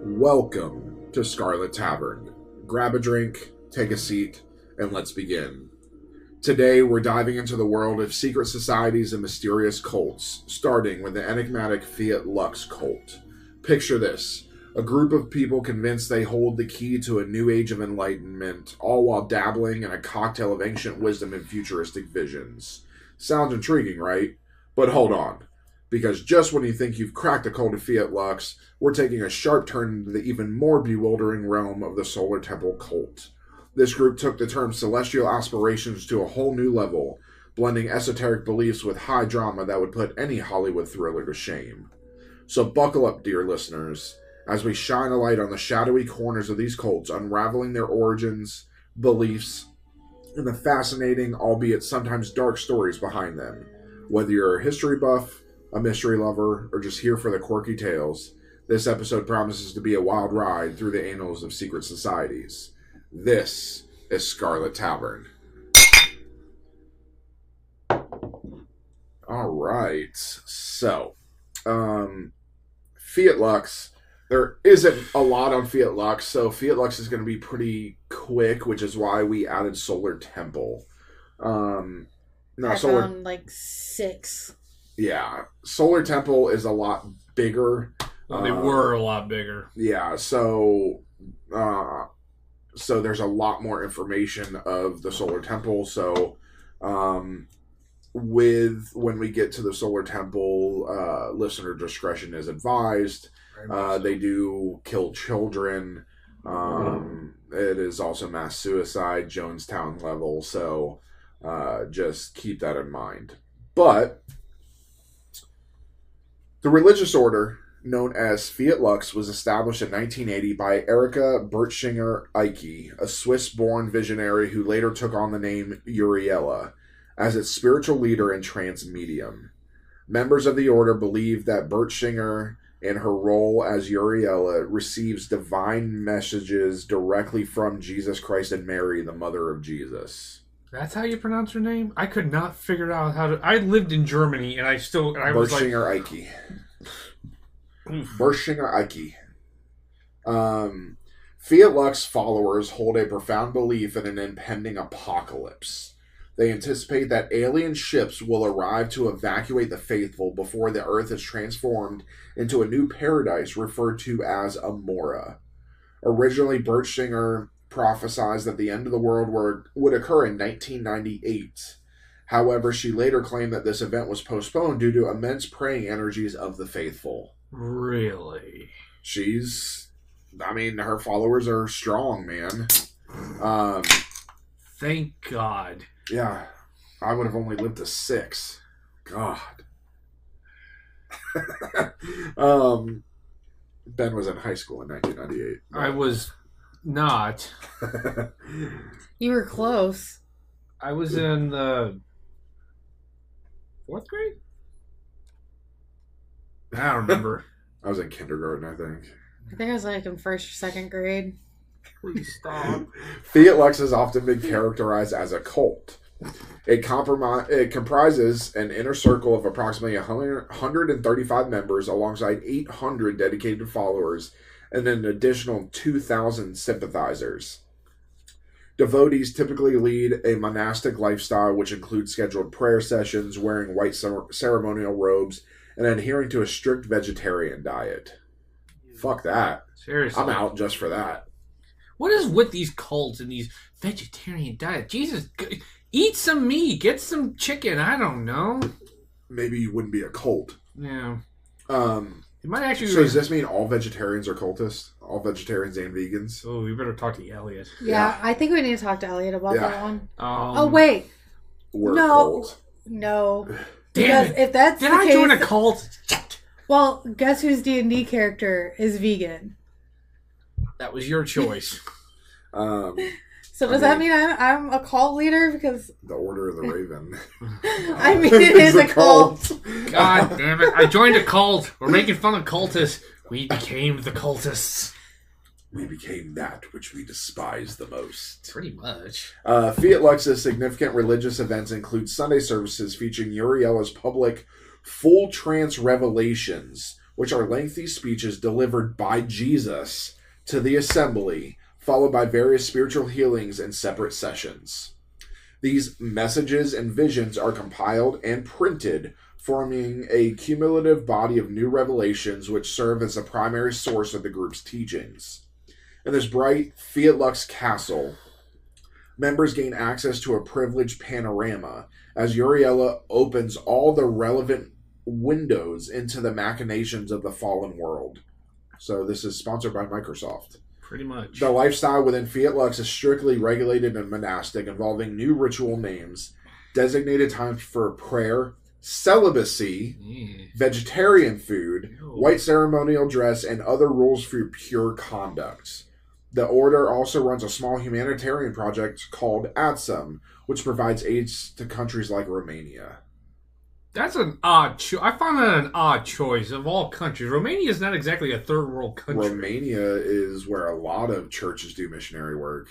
Welcome to Scarlet Tavern. Grab a drink, take a seat, and let's begin. Today we're diving into the world of secret societies and mysterious cults, starting with the enigmatic Fiat Lux cult. Picture this: a group of people convinced they hold the key to a new age of enlightenment, all while dabbling in a cocktail of ancient wisdom and futuristic visions. Sounds intriguing, right? But hold on. Because just when you think you've cracked the code of Fiat Lux, we're taking a sharp turn into the even more bewildering realm of the Solar Temple cult. This group took the term celestial aspirations to a whole new level, blending esoteric beliefs with high drama that would put any Hollywood thriller to shame. So buckle up, dear listeners, as we shine a light on the shadowy corners of these cults, unraveling their origins, beliefs, and the fascinating, albeit sometimes dark stories behind them. Whether you're a history buff, a mystery lover, or just here for the quirky tales, this episode promises to be a wild ride through the annals of secret societies. This is Scarlet Tavern. Alright, so, Fiat Lux. There isn't a lot on Fiat Lux, so Fiat Lux is going to be pretty quick, which is why we added Solar Temple. I found like 6. Yeah, Solar Temple is a lot bigger. Well, they were a lot bigger. Yeah, so there's a lot more information of the Solar Temple. So, when we get to the Solar Temple, listener discretion is advised. They do kill children. It is also mass suicide, Jonestown level. So, just keep that in mind. But the religious order, known as Fiat Lux, was established in 1980 by Erika Bertschinger Eicke, a Swiss-born visionary who later took on the name Uriela, as its spiritual leader and trance medium. Members of the order believe that Bertschinger, in her role as Uriela, receives divine messages directly from Jesus Christ and Mary, the mother of Jesus. That's how you pronounce her name? I could not figure out how to... I lived in Germany, and I was like... Eicke. Bertschinger Eicke. Fiat Lux followers hold a profound belief in an impending apocalypse. They anticipate that alien ships will arrive to evacuate the faithful before the Earth is transformed into a new paradise referred to as Amora. Originally, Bertschinger prophesied that the end of the world would occur in 1998. However, she later claimed that this event was postponed due to immense praying energies of the faithful. Really? Her followers are strong, man. Thank God. Yeah, I would have only lived to 6. God. Ben was in high school in 1998. I was not. You were close. I was in the 4th grade? I don't remember. I was in kindergarten, I think. I think I was like in 1st or 2nd grade. Please stop. Fiat Lux has often been characterized as a cult. It comprises an inner circle of approximately 135 members alongside 800 dedicated followers and an additional 2,000 sympathizers. Devotees typically lead a monastic lifestyle which includes scheduled prayer sessions, wearing white ceremonial robes, and adhering to a strict vegetarian diet. Fuck that. Seriously. I'm out just for that. What is with these cults and these vegetarian diets? Jesus, eat some meat. Get some chicken. I don't know. Maybe you wouldn't be a cult. Yeah. It might actually. So does this mean all vegetarians are cultists? All vegetarians and vegans? Oh, we better talk to Elliot. Yeah, I think we need to talk to Elliot about that one. Oh, wait. We're a cult. No. Damn it. If that's Did the I case, join a cult? Well, guess whose D&D character is vegan? That was your choice. So does that mean I'm a cult leader? Because the Order of the Raven. I mean, it is a cult. God damn it. I joined a cult. We're making fun of cultists. We became the cultists. We became that which we despise the most. Pretty much. Fiat Lux's significant religious events include Sunday services featuring Uriela's public full trance revelations, which are lengthy speeches delivered by Jesus to the assembly, followed by various spiritual healings and separate sessions. These messages and visions are compiled and printed, forming a cumulative body of new revelations which serve as the primary source of the group's teachings. In this bright Fiat Lux castle, members gain access to a privileged panorama as Uriella opens all the relevant windows into the machinations of the fallen world. So this is sponsored by Microsoft. Pretty much. The lifestyle within Fiat Lux is strictly regulated and monastic, involving new ritual names, designated times for prayer, celibacy, vegetarian food, white ceremonial dress, and other rules for pure conduct. The order also runs a small humanitarian project called ADSUM, which provides aid to countries like Romania. That's an odd choice. I found that an odd choice of all countries. Romania is not exactly a third world country. Romania is where a lot of churches do missionary work.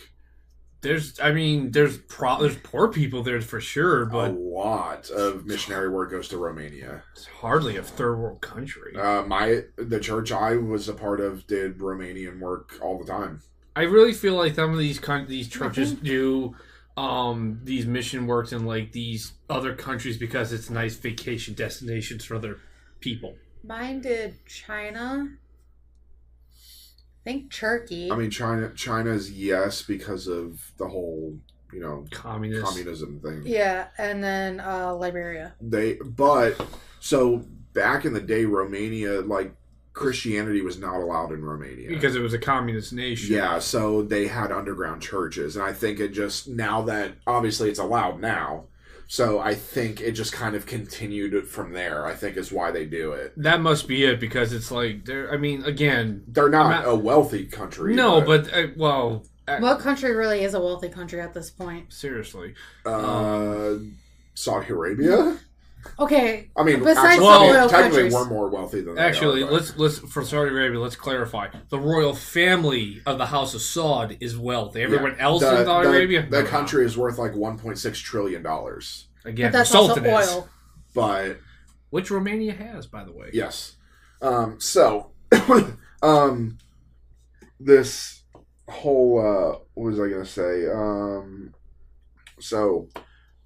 There's poor people there for sure, but a lot of missionary work goes to Romania. It's hardly a third world country. The church I was a part of did Romanian work all the time. I really feel like some of these churches do these mission works in like these other countries because it's nice vacation destinations for their people. Mine did China. I think Turkey. I mean, China's yes because of the whole, communism thing. Yeah, and then Liberia. So back in the day, Romania, Christianity was not allowed in Romania. Because it was a communist nation. Yeah, so they had underground churches. And I think it just, now that, obviously it's allowed now, so I think it just kind of continued from there, I think is why they do it. That must be it, because it's like, they're not a wealthy country. No, but what country really is a wealthy country at this point? Seriously. Saudi Arabia? Okay. I mean, technically we're more wealthy than they are. Let's for Saudi Arabia, let's clarify. The royal family of the House of Saud is wealthy. Everyone else in Saudi Arabia? The country is worth $1.6 trillion. Again, but that's also oil. But which Romania has, by the way. Yes. This whole what was I gonna say? So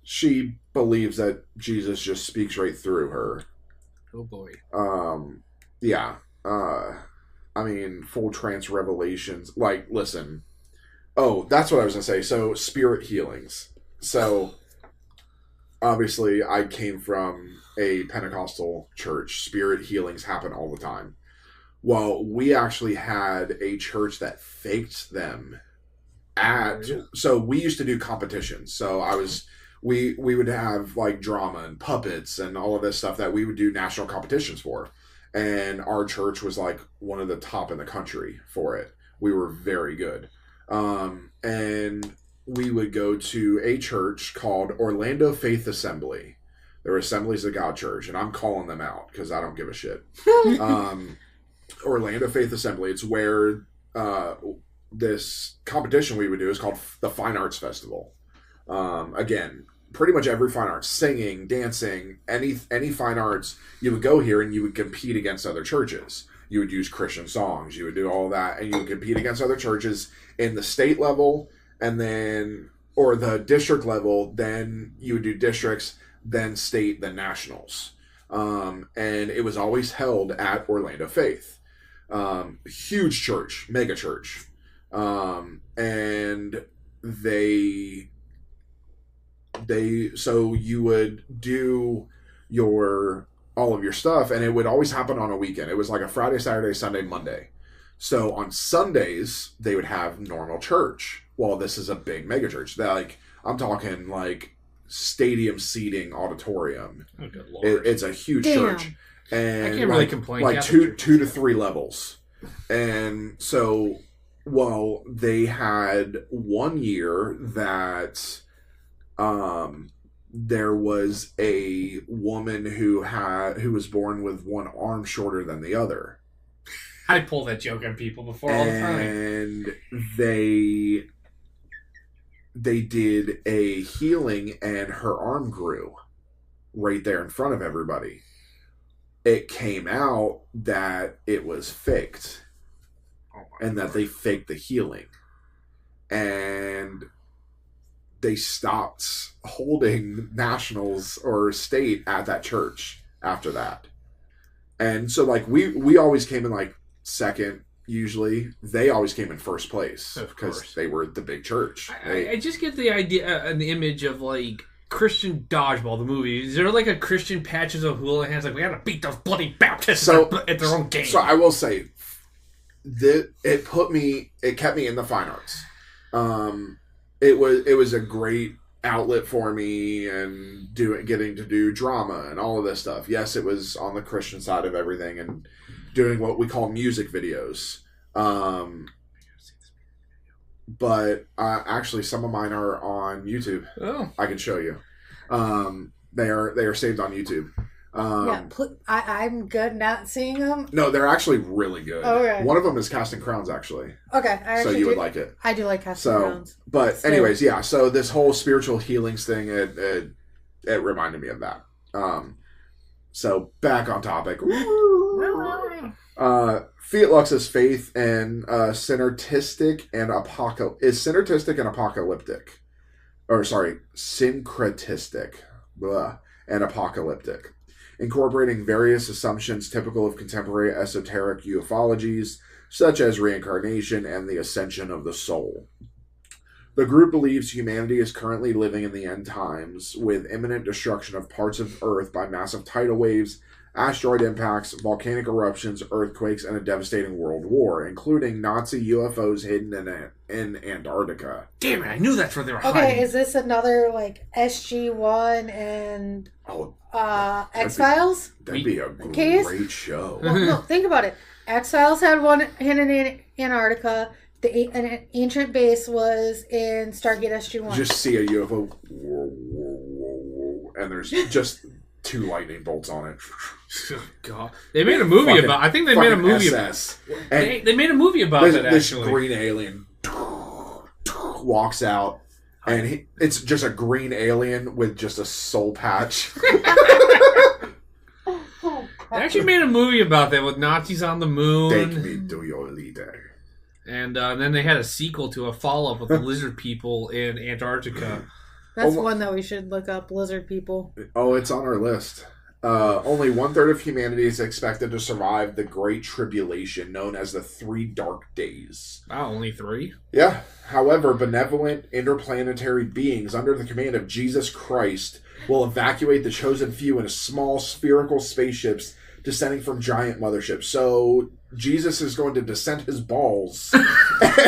she believes that Jesus just speaks right through her. Oh boy. Yeah. I mean, full trance revelations. Listen. Oh, that's what I was gonna say. So, spirit healings. So, obviously, I came from a Pentecostal church. Spirit healings happen all the time. Well, we actually had a church that faked them so we used to do competitions. So we would have drama and puppets and all of this stuff that we would do national competitions for. And our church was one of the top in the country for it. We were very good. And we would go to a church called Orlando Faith Assembly. They're Assemblies of God Church, and I'm calling them out because I don't give a shit. Orlando Faith Assembly, it's where this competition we would do is called the Fine Arts Festival. Again, pretty much every fine arts, singing, dancing, any fine arts, you would go here and you would compete against other churches. You would use Christian songs, you would do all that, and you would compete against other churches in the state level, or the district level, then you would do districts, then state, then nationals. And it was always held at Orlando Faith. Huge church, mega church. And so you would do all of your stuff, and it would always happen on a weekend. It was like a Friday, Saturday, Sunday, Monday. So on Sundays, they would have normal church. Well, this is a big mega church. I'm talking stadium seating auditorium. Oh, good Lord. It's a huge church. And I can't really complain. Two to three levels. And so, they had one year that there was a woman who was born with one arm shorter than the other. I pull that joke on people before all the time. And they did a healing, and her arm grew right there in front of everybody. it came out that it was faked. And that they faked the healing. And they stopped holding nationals or state at that church after that. And so, like, we always came in, like, second, usually. They always came in first place. Because they were the big church. I just get the idea, an image of, like, Christian Dodgeball, the movie. Is there, like, a Christian Patches of Houlihan's? Like, we gotta beat those bloody Baptists at their own game. So, I will say... it kept me in the fine arts. It was a great outlet for me and getting to do drama and all of this stuff. Yes, it was on the Christian side of everything and doing what we call music videos. But actually some of mine are on YouTube. Oh, I can show you. They are saved on YouTube. I'm good not seeing them. No, they're actually really good. Okay. One of them is Casting Crowns, actually. Okay. So you would like it. I do like Casting Crowns. But anyways, yeah. So this whole spiritual healings thing, it reminded me of that. So back on topic. Fiat Lux's faith in syncretistic and apocalyptic. Or sorry, syncretistic and apocalyptic. Incorporating various assumptions typical of contemporary esoteric ufologies, such as reincarnation and the ascension of the soul. The group believes humanity is currently living in the end times, with imminent destruction of parts of Earth by massive tidal waves, asteroid impacts, volcanic eruptions, earthquakes, and a devastating world war, including Nazi UFOs hidden in Antarctica. Damn it, I knew that's where they were hiding. Okay, is this another, like, SG-1 and X-Files? That'd be a great show. Well, no, think about it. X-Files had one hidden in Antarctica. An ancient base was in Stargate SG-1. Just see a UFO, and there's just 2 lightning bolts on it. God, they made a movie about. I think they made a movie SS. about. They made a movie about that. This actually, green alien walks out, and it's just a green alien with just a soul patch. They actually made a movie about that with Nazis on the moon. Take me to your leader. And then they had a sequel to a follow-up with the lizard people in Antarctica. That's one that we should look up, lizard people. Oh, it's on our list. Only 1/3 of humanity is expected to survive the Great Tribulation, known as the 3 Dark Days. Wow, only 3? Yeah. However, benevolent interplanetary beings under the command of Jesus Christ will evacuate the chosen few in small spherical spaceships descending from giant motherships. So Jesus is going to descend his balls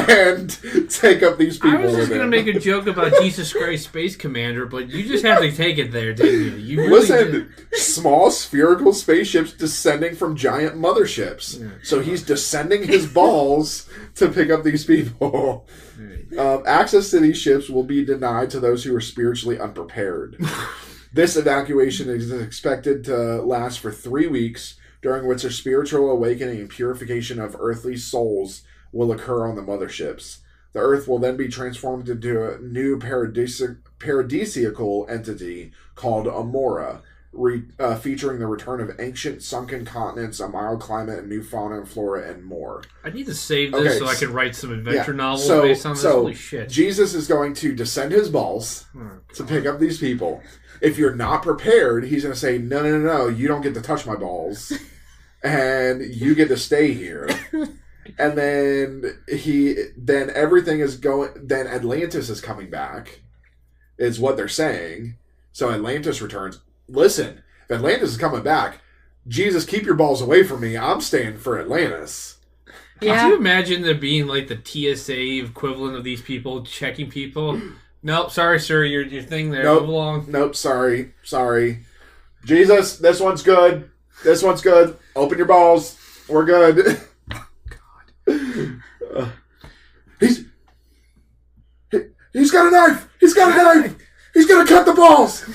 and take up these people. I was just going to make a joke about Jesus Christ Space Commander, but you just had to take it there, didn't you? You really did. Small spherical spaceships descending from giant motherships. Yeah. So he's descending his balls to pick up these people. Access to these ships will be denied to those who are spiritually unprepared. This evacuation is expected to last for 3 weeks, during which a spiritual awakening and purification of earthly souls will occur on the motherships. The Earth will then be transformed into a new paradisiacal entity called Amora, featuring the return of ancient sunken continents, a mild climate, and new fauna and flora, and more. I need to save this so I can write some adventure novels based on this. Holy shit. Jesus is going to descend his balls to pick up these people. If you're not prepared, he's going to say, no, you don't get to touch my balls. And you get to stay here. And then everything is going, then Atlantis is coming back, is what they're saying. So Atlantis returns. Listen, if Atlantis is coming back, Jesus, keep your balls away from me. I'm staying for Atlantis. Yeah. Could you imagine there being like the TSA equivalent of these people checking people? Nope, sorry, sir, your thing there. Nope, move along. Nope, sorry. Jesus, this one's good. Open your balls. We're good. God. He's got a knife. He's gonna cut the balls.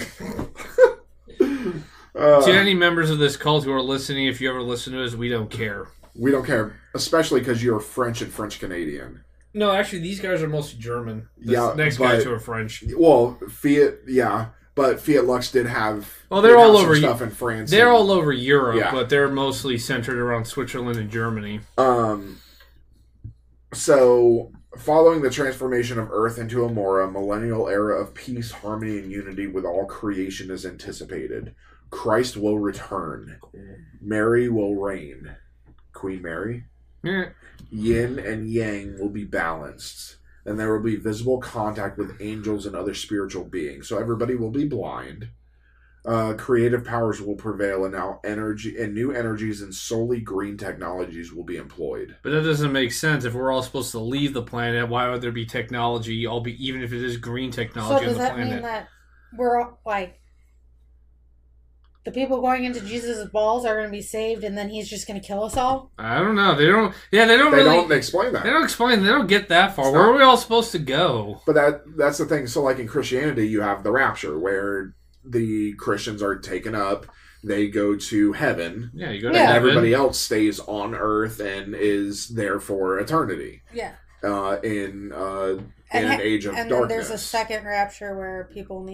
To any members of this cult who are listening, if you ever listen to us, we don't care. We don't care, especially because you're French and French Canadian. No, actually, these guys are mostly German. Next guys who are French. Well, Fiat, yeah. But Fiat Lux did have. Well, they're all over stuff in France. They're all over Europe, Yeah. but they're mostly centered around Switzerland and Germany. So, following the transformation of Earth into a more millennial era of peace, harmony, and unity with all creation is anticipated. Christ will return. Mary will reign. Queen Mary? Yeah. Yin and Yang will be balanced. And there will be visible contact with angels and other spiritual beings. So everybody will be blind. Creative powers will prevail, and now new energies and solely green technologies will be employed. But that doesn't make sense. If we're all supposed to leave the planet, why would there be technology? Even if it is green technology on the planet. So does that mean that we're all, like, the people going into Jesus' balls are going to be saved, and then he's just going to kill us all? I don't know. They don't. Yeah, they don't. They really, don't explain that. They don't explain. They don't get that far. Where are we all supposed to go? But that's the thing. So, like in Christianity, you have the rapture, where the Christians are taken up. They go to heaven. Yeah, you go to and heaven. Everybody else stays on Earth and is there for eternity. Yeah. In an age of darkness. And then there's a second rapture where people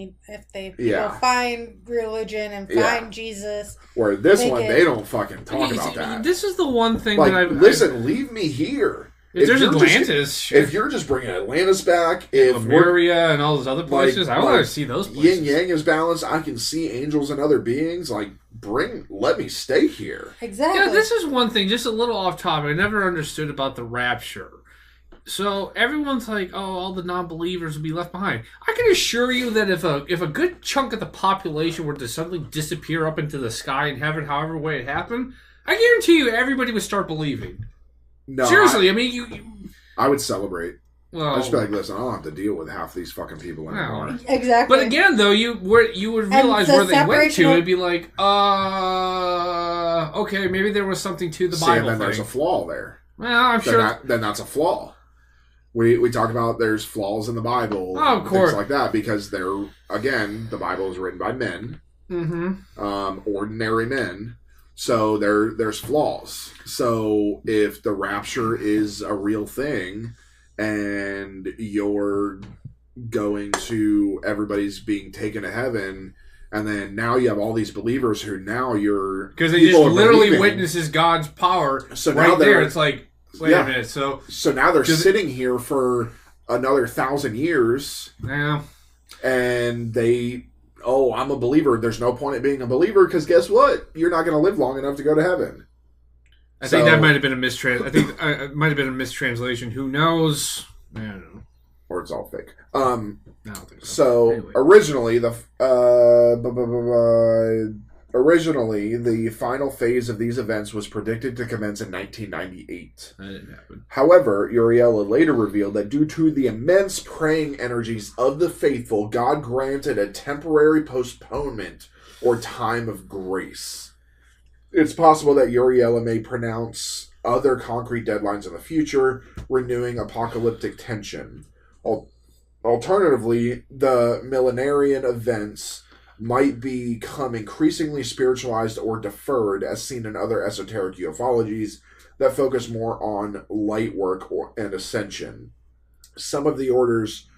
find religion and find Jesus. Where this they don't fucking talk about that. This is the one thing like, that listen, leave me here. If there's Atlantis, if you're just bringing Atlantis back, if Lemuria and all those other places, I want to see those places. Yin Yang is balanced. I can see angels and other beings. Like, let me stay here. Exactly. Yeah, this is one thing, just a little off topic. I never understood about the rapture. So everyone's like, "Oh, all the non-believers will be left behind." I can assure you that if a good chunk of the population were to suddenly disappear up into the sky in heaven, however way it happened, I guarantee you everybody would start believing. No, seriously, I mean, I would celebrate. Well, I'd just be like, listen, I don't have to deal with half these fucking people anymore. Exactly. But again, though, you would realize where they went to. It'd be like, okay, maybe there was something to the Bible. And then there's a flaw there. Well, I'm sure. Then that's a flaw. We talk about there's flaws in the Bible. Oh, of course. Things like that because the Bible is written by men. Mm-hmm. Ordinary men. So there's flaws. So if the rapture is a real thing and you're going to everybody's being taken to heaven and then now you have all these believers who now you're because they just literally witnesses God's power. So right now there it's like wait a minute. So now they're sitting here for another 1,000 years. Yeah. And I'm a believer. There's no point in being a believer because guess what? You're not going to live long enough to go to heaven. I think that might have been a it might have been a mistranslation. Who knows? I don't know. Or it's all fake. I don't think so. So anyway. originally the final phase of these events was predicted to commence in 1998. That didn't happen. However, Uriela later revealed that due to the immense praying energies of the faithful, God granted a temporary postponement or time of grace. It's possible that Uriela may pronounce other concrete deadlines in the future, renewing apocalyptic tension. Alternatively, the millenarian events might become increasingly spiritualized or deferred, as seen in other esoteric ufologies that focus more on light work and ascension. Some of the Order's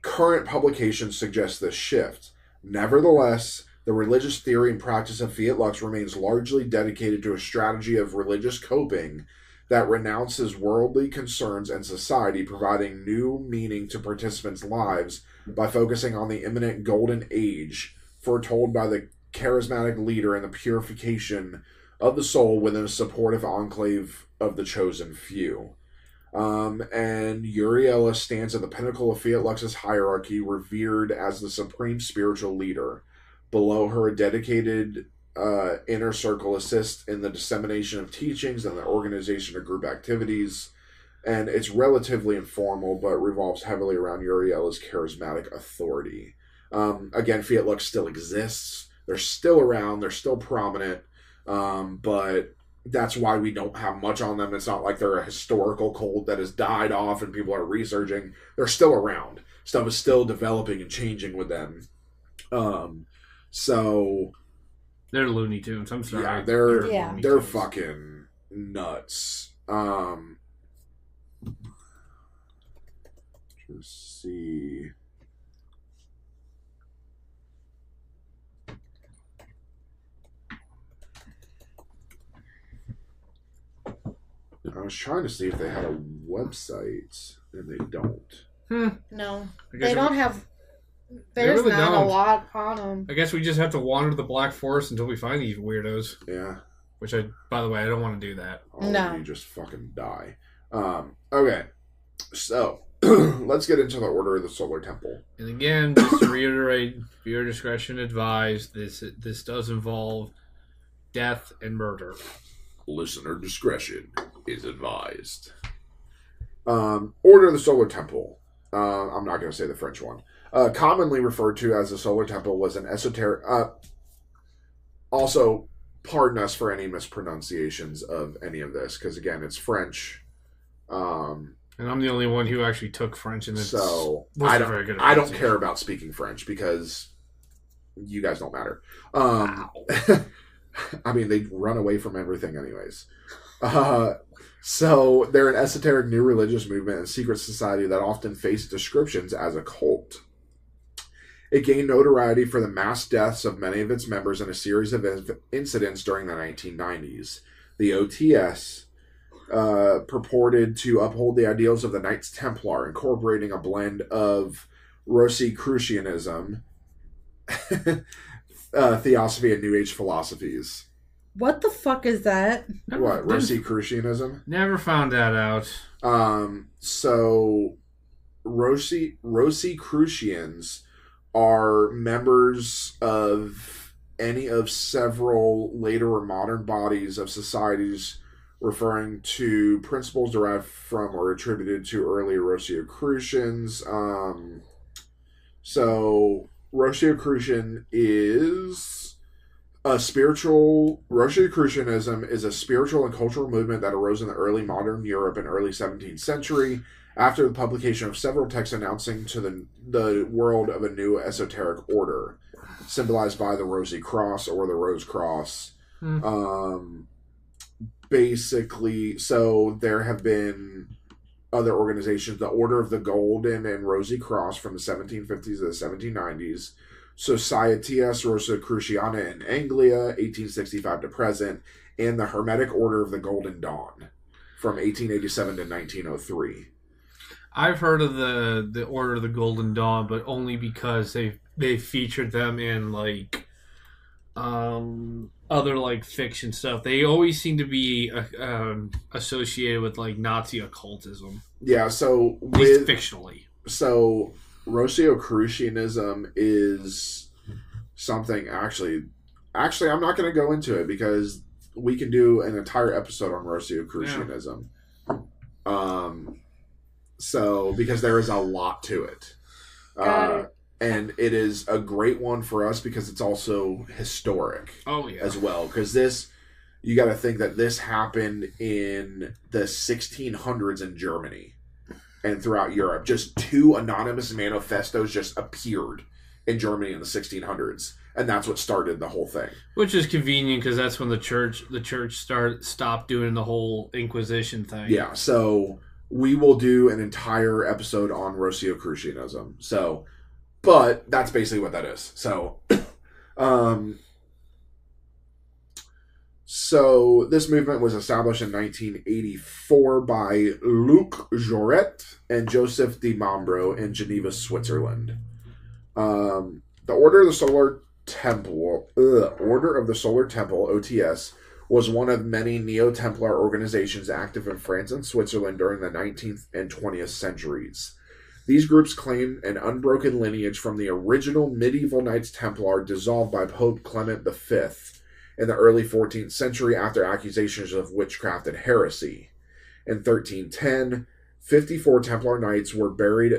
current publications suggest this shift. Nevertheless, the religious theory and practice of Fiat Lux remains largely dedicated to a strategy of religious coping that renounces worldly concerns and society, providing new meaning to participants' lives by focusing on the imminent golden age foretold by the charismatic leader and the purification of the soul within a supportive enclave of the chosen few. And Uriela stands at the pinnacle of Fiat Lux's hierarchy, revered as the supreme spiritual leader. Below her, a dedicated inner circle assists in the dissemination of teachings and the organization of group activities. And it's relatively informal, but revolves heavily around Uriela's charismatic authority. Again, Fiat Lux still exists. They're still around. They're still prominent. But that's why we don't have much on them. It's not like they're a historical cult that has died off and people are researching. They're still around. Stuff is still developing and changing with them. So they're Looney Tunes. I'm sorry. Yeah, they're fucking nuts. Let's see. I was trying to see if they had a website, and they don't. No. They don't have... There's really not don't. a lot on them. I guess we just have to wander the Black Forest until we find these weirdos. Yeah. Which, by the way, I don't want to do that. All of you just fucking die. Okay. So, let's get into the Order of the Solar Temple. And again, just to reiterate, viewer discretion advised, this does involve death and murder. Listener discretion is advised. Order of the Solar Temple. I'm not going to say the French one. Commonly referred to as the Solar Temple, was an esoteric... also, pardon us for any mispronunciations of any of this, because again, it's French. And I'm the only one who actually took French, and so I don't care about speaking French because you guys don't matter. Wow. I mean, they run away from everything anyways. So they're an esoteric new religious movement and secret society that often face descriptions as a cult. It gained notoriety for the mass deaths of many of its members in a series of incidents during the 1990s. The OTS purported to uphold the ideals of the Knights Templar, incorporating a blend of Rosicrucianism, Theosophy, and New Age philosophies. What the fuck is that? What, Rosicrucianism? Never found that out. So Rosicrucians are members of any of several later or modern bodies of societies referring to principles derived from or attributed to early Rosicrucians. So Rosicrucian is a spiritual... Rosicrucianism is a spiritual and cultural movement that arose in the early modern Europe in early 17th century after the publication of several texts announcing to the world of a new esoteric order, symbolized by the Rosy Cross or the Rose Cross. Basically, so there have been other organizations, the Order of the Golden and Rosy Cross from the 1750s to the 1790s, Societas Rosicruciana in Anglia, 1865 to present, and the Hermetic Order of the Golden Dawn from 1887 to 1903. I've heard of the Order of the Golden Dawn, but only because they featured them in like other like fiction stuff. They always seem to be associated with like Nazi occultism. Yeah, so at least fictionally. So Rosicrucianism is something actually I'm not going to go into it because we can do an entire episode on Rosicrucianism. Yeah. So because there is a lot to it. And it is a great one for us because it's also historic. Oh, yeah. As well. Because you got to think that this happened in the 1600s in Germany and throughout Europe. Just 2 anonymous manifestos just appeared in Germany in the 1600s. And that's what started the whole thing. Which is convenient because that's when the church stopped doing the whole Inquisition thing. Yeah, so we will do an entire episode on Rosicrucianism. But that's basically what that is. So this movement was established in 1984 by Luc Jouret and Joseph de Mambro in Geneva, Switzerland. The Order of the Solar Temple, OTS, was one of many Neo-Templar organizations active in France and Switzerland during the 19th and 20th centuries. These groups claim an unbroken lineage from the original medieval Knights Templar dissolved by Pope Clement V in the early 14th century after accusations of witchcraft and heresy. In 1310, 54 Templar Knights were burned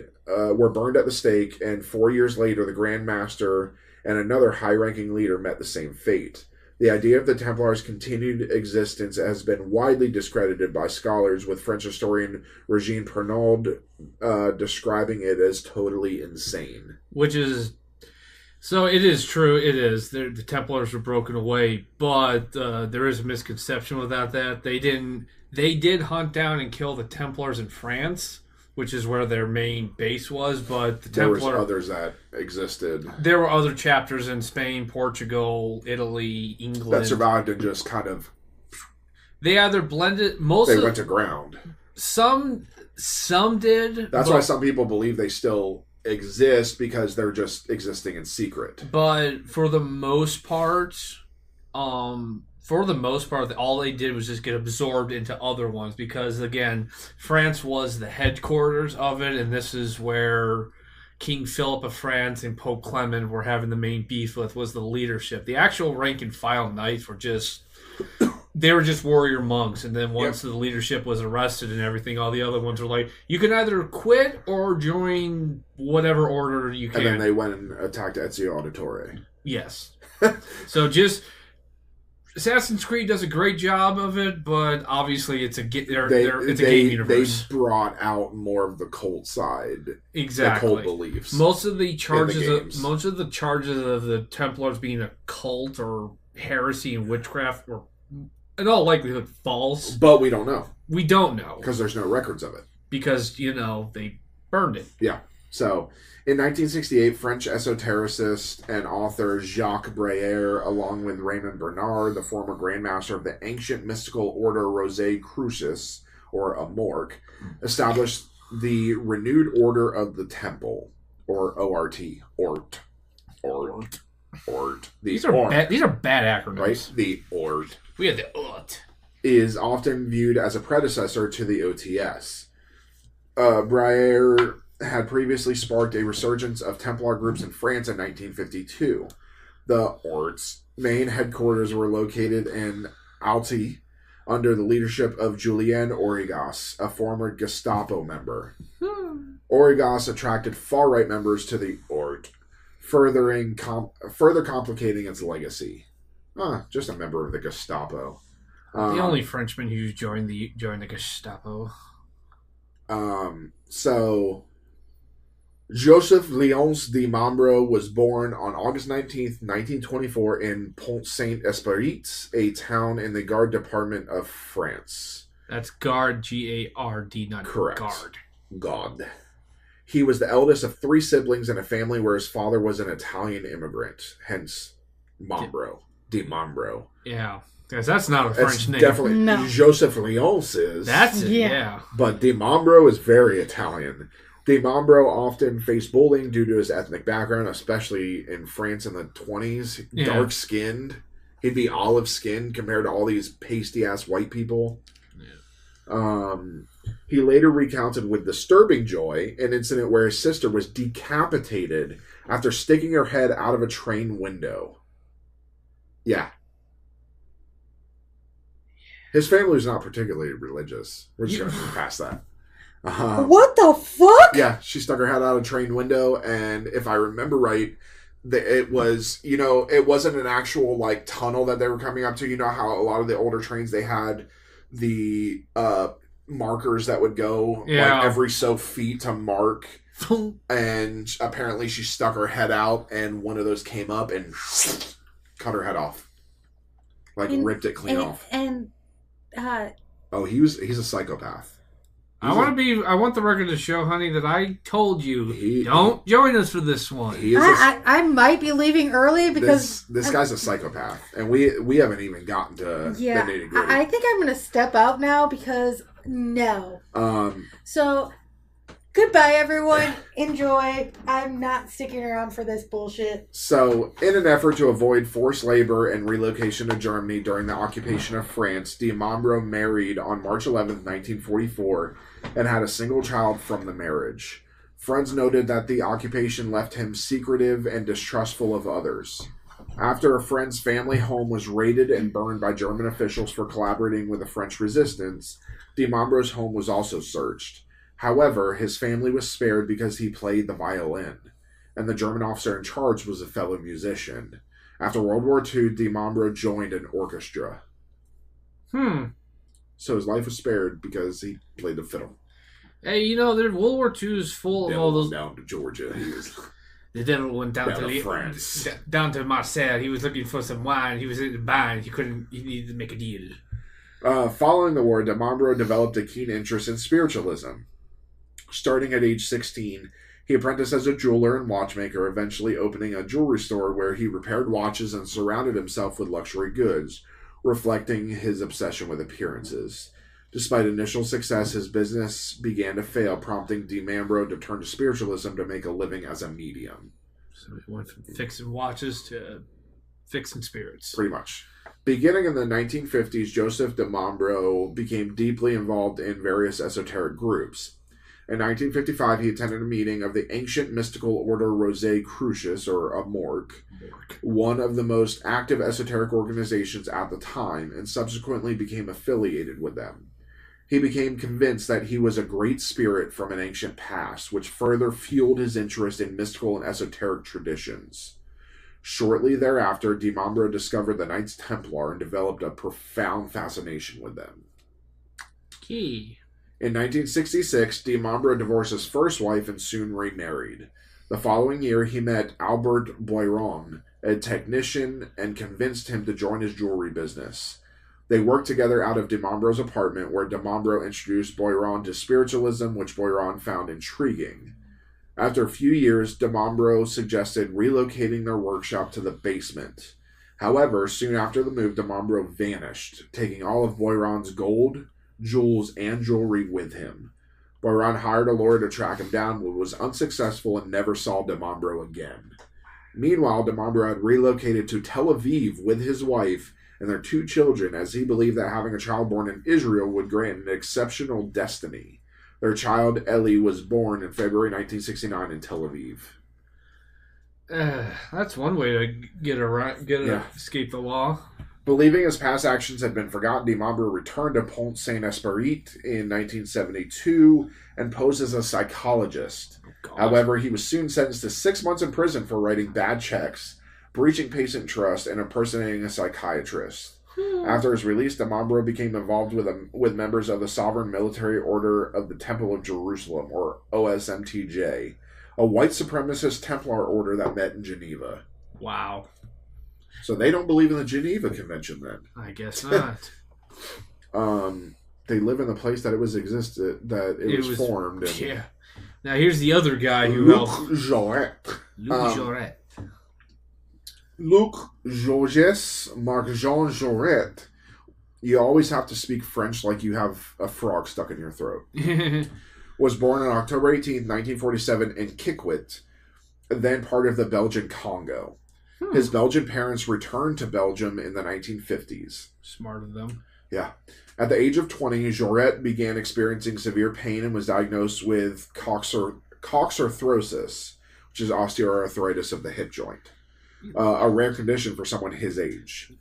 at the stake, and 4 years later the Grand Master and another high-ranking leader met the same fate. The idea of the Templars' continued existence has been widely discredited by scholars, with French historian Regine Pernaud describing it as totally insane. So it is true, it is. The Templars were broken away, but there is a misconception without that. They did hunt down and kill the Templars in France, which is where their main base was, but there was others that existed. There were other chapters in Spain, Portugal, Italy, England that survived and just kind of They either blended They went to ground. Some did. That's why some people believe they still exist because they're just existing in secret. But for the most part, all they did was just get absorbed into other ones because, again, France was the headquarters of it, and this is where King Philip of France and Pope Clement were having the main beef with, was the leadership. The actual rank and file knights were just warrior monks, and then once the leadership was arrested and everything, all the other ones were like, you can either quit or join whatever order you can. And then they went and attacked Ezio Auditore. Yes. So just Assassin's Creed does a great job of it, but obviously it's a game universe. They brought out more of the cult side, exactly, the cult beliefs. Most of the charges of the Templars being a cult or heresy and witchcraft were in all likelihood false. But we don't know. We don't know because there's no records of it. Because they burned it. Yeah. So, in 1968, French esotericist and author Jacques Breyer, along with Raymond Bernard, the former Grandmaster of the ancient mystical order Rosicrucis, or Amorc, established the renewed Order of the Temple, or ORT. These are bad acronyms. Right? The ORT. We had the ORT. Is often viewed as a predecessor to the OTS. Breyer had previously sparked a resurgence of Templar groups in France in 1952. The ORT's main headquarters were located in Alti under the leadership of Julien Origas, a former Gestapo member. Origas attracted far-right members to the ORT, further complicating its legacy. Just a member of the Gestapo. The only Frenchman who's joined the Gestapo. So Joseph Léonce de Membro was born on August 19th, 1924 in Pont-Saint-Esprit, a town in the Gard department of France. That's Gard, G-A-R-D, not correct. Gard. God. He was the eldest of 3 siblings in a family where his father was an Italian immigrant, hence Membro, de Membro. Yeah, because that's not a French name. Definitely, no. Joseph Léonce is. That's it, yeah. But de Membro is very Italian. De Membro often faced bullying due to his ethnic background, especially in France in the 1920s. Yeah. Dark-skinned. He'd be olive-skinned compared to all these pasty-ass white people. Yeah. He later recounted with disturbing joy an incident where his sister was decapitated after sticking her head out of a train window. Yeah. His family was not particularly religious. We're just going to move past that. What the fuck? Yeah, she stuck her head out a train window, and if I remember right, it was, it wasn't an actual, tunnel that they were coming up to. You know how a lot of the older trains, they had the markers that would go every so feet to mark, and apparently she stuck her head out, and one of those came up and cut her head off. Ripped it clean off. He's a psychopath. I want the record to show, honey, that I told you don't join us for this one. I might be leaving early because this guy's a psychopath, and we haven't even gotten to the nitty-gritty. I think I'm going to step out now because no. So goodbye, everyone. Enjoy. I'm not sticking around for this bullshit. So, in an effort to avoid forced labor and relocation to Germany during the occupation of France, de Membro married on March 11th, 1944, and had a single child from the marriage. Friends noted that the occupation left him secretive and distrustful of others. After a friend's family home was raided and burned by German officials for collaborating with the French resistance, de Membro's home was also searched. However, his family was spared because he played the violin, and the German officer in charge was a fellow musician. After World War II, de Membro joined an orchestra. So his life was spared because he played the fiddle. Hey, World War II is full of all those... down to Georgia. The devil went down to France. Down to Marseille. He was looking for some wine. He was in the bind. He needed to make a deal. Following the war, de Membro developed a keen interest in spiritualism. Starting at age 16, he apprenticed as a jeweler and watchmaker, eventually opening a jewelry store where he repaired watches and surrounded himself with luxury goods. reflecting his obsession with appearances. Despite initial success, his business began to fail, prompting DiMambro to turn to spiritualism to make a living as a medium. So he went from fixing watches to fixing spirits. Pretty much. Beginning in the 1950s, Joseph DiMambro became deeply involved in various esoteric groups. In 1955, he attended a meeting of the ancient mystical order Rosicrucians, or Amorc, one of the most active esoteric organizations at the time, and subsequently became affiliated with them. He became convinced that he was a great spirit from an ancient past, which further fueled his interest in mystical and esoteric traditions. Shortly thereafter, DiMambro discovered the Knights Templar and developed a profound fascination with them. Key. In 1966, DiMambro divorced his first wife and soon remarried. The following year, he met Albert Boiron, a technician, and convinced him to join his jewelry business. They worked together out of DiMambro's apartment, where DiMambro introduced Boiron to spiritualism, which Boiron found intriguing. After a few years, DiMambro suggested relocating their workshop to the basement. However, soon after the move, DiMambro vanished, taking all of Boiron's gold, jewels, and jewelry with him. Boiron hired a lawyer to track him down, but was unsuccessful and never saw DiMambro again. Meanwhile, DiMambro had relocated to Tel Aviv with his wife and their 2 children, as he believed that having a child born in Israel would grant an exceptional destiny. Their child, Eli, was born in February 1969 in Tel Aviv. That's one way to escape the law. Believing his past actions had been forgotten, DiMambro returned to Pont Saint-Esprit in 1972 and posed as a psychologist. However, he was soon sentenced to 6 months in prison for writing bad checks, breaching patient trust, and impersonating a psychiatrist. After his release, DiMambro became involved with members of the Sovereign Military Order of the Temple of Jerusalem, or OSMTJ, a white supremacist Templar order that met in Geneva. Wow. So they don't believe in the Geneva Convention, then? I guess not. They live in the place that it was formed. And yeah. Now here's the other guy who Luc helped. Jaurès. Luc Jaurès. Luc Jaurès, Marc-Jean Jaurès. You always have to speak French like you have a frog stuck in your throat. Was born on October 18th, 1947 in Kikwit, then part of the Belgian Congo. His Belgian parents returned to Belgium in the 1950s. Smart of them. Yeah. At the age of 20, Jaurès began experiencing severe pain and was diagnosed with coxarthrosis, which is osteoarthritis of the hip joint. A rare condition for someone his age.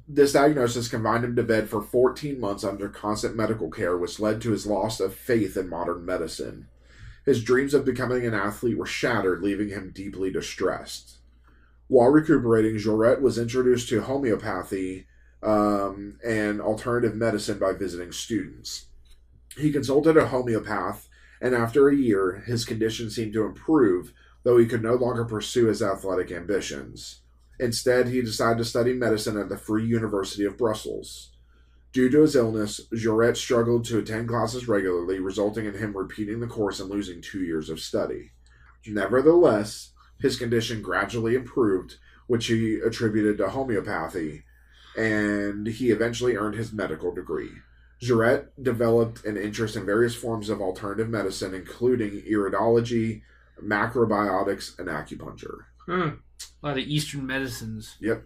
This diagnosis confined him to bed for 14 months under constant medical care, which led to his loss of faith in modern medicine. His dreams of becoming an athlete were shattered, leaving him deeply distressed. While recuperating, Jaurès was introduced to homeopathy and alternative medicine by visiting students. He consulted a homeopath, and after a year, his condition seemed to improve, though he could no longer pursue his athletic ambitions. Instead, he decided to study medicine at the Free University of Brussels. Due to his illness, Jaurès struggled to attend classes regularly, resulting in him repeating the course and losing 2 years of study. Nevertheless, his condition gradually improved, which he attributed to homeopathy, and he eventually earned his medical degree. Jaurès developed an interest in various forms of alternative medicine, including iridology, macrobiotics, and acupuncture. A lot of Eastern medicines. Yep.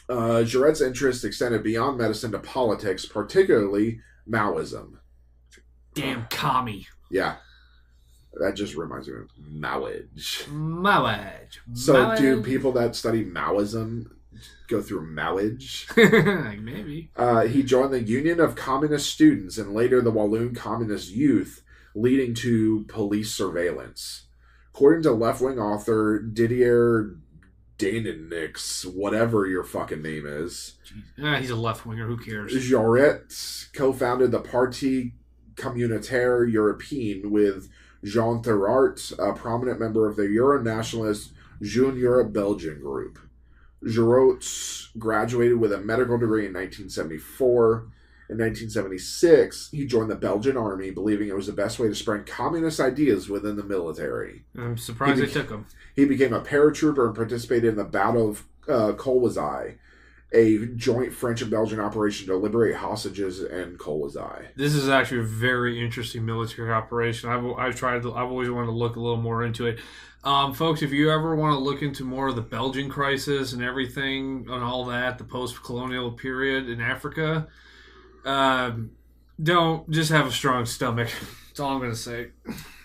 Jaurès' interest extended beyond medicine to politics, particularly Maoism. Damn commie. Yeah. That just reminds me of Mowage. So do people that study Maoism go through Mowage? Maybe. He joined the Union of Communist Students and later the Walloon Communist Youth, leading to police surveillance. According to left-wing author Didier Danenix, whatever your fucking name is. He's a left-winger, who cares? Jaurès co-founded the Parti Communautaire Européen with Jean Therart, a prominent member of the Euro-nationalist Jeune Europe Belgian group. Jaurès graduated with a medical degree in 1974. In 1976, he joined the Belgian army, believing it was the best way to spread communist ideas within the military. I'm surprised they took him. He became a paratrooper and participated in the Battle of Kolwezi a joint French and Belgian operation to liberate hostages in Kolwezi. This is actually a very interesting military operation. I've always wanted to look a little more into it. Folks, if you ever want to look into more of the Belgian crisis and everything and all that, the post-colonial period in Africa, don't just have a strong stomach. That's all I'm going to say.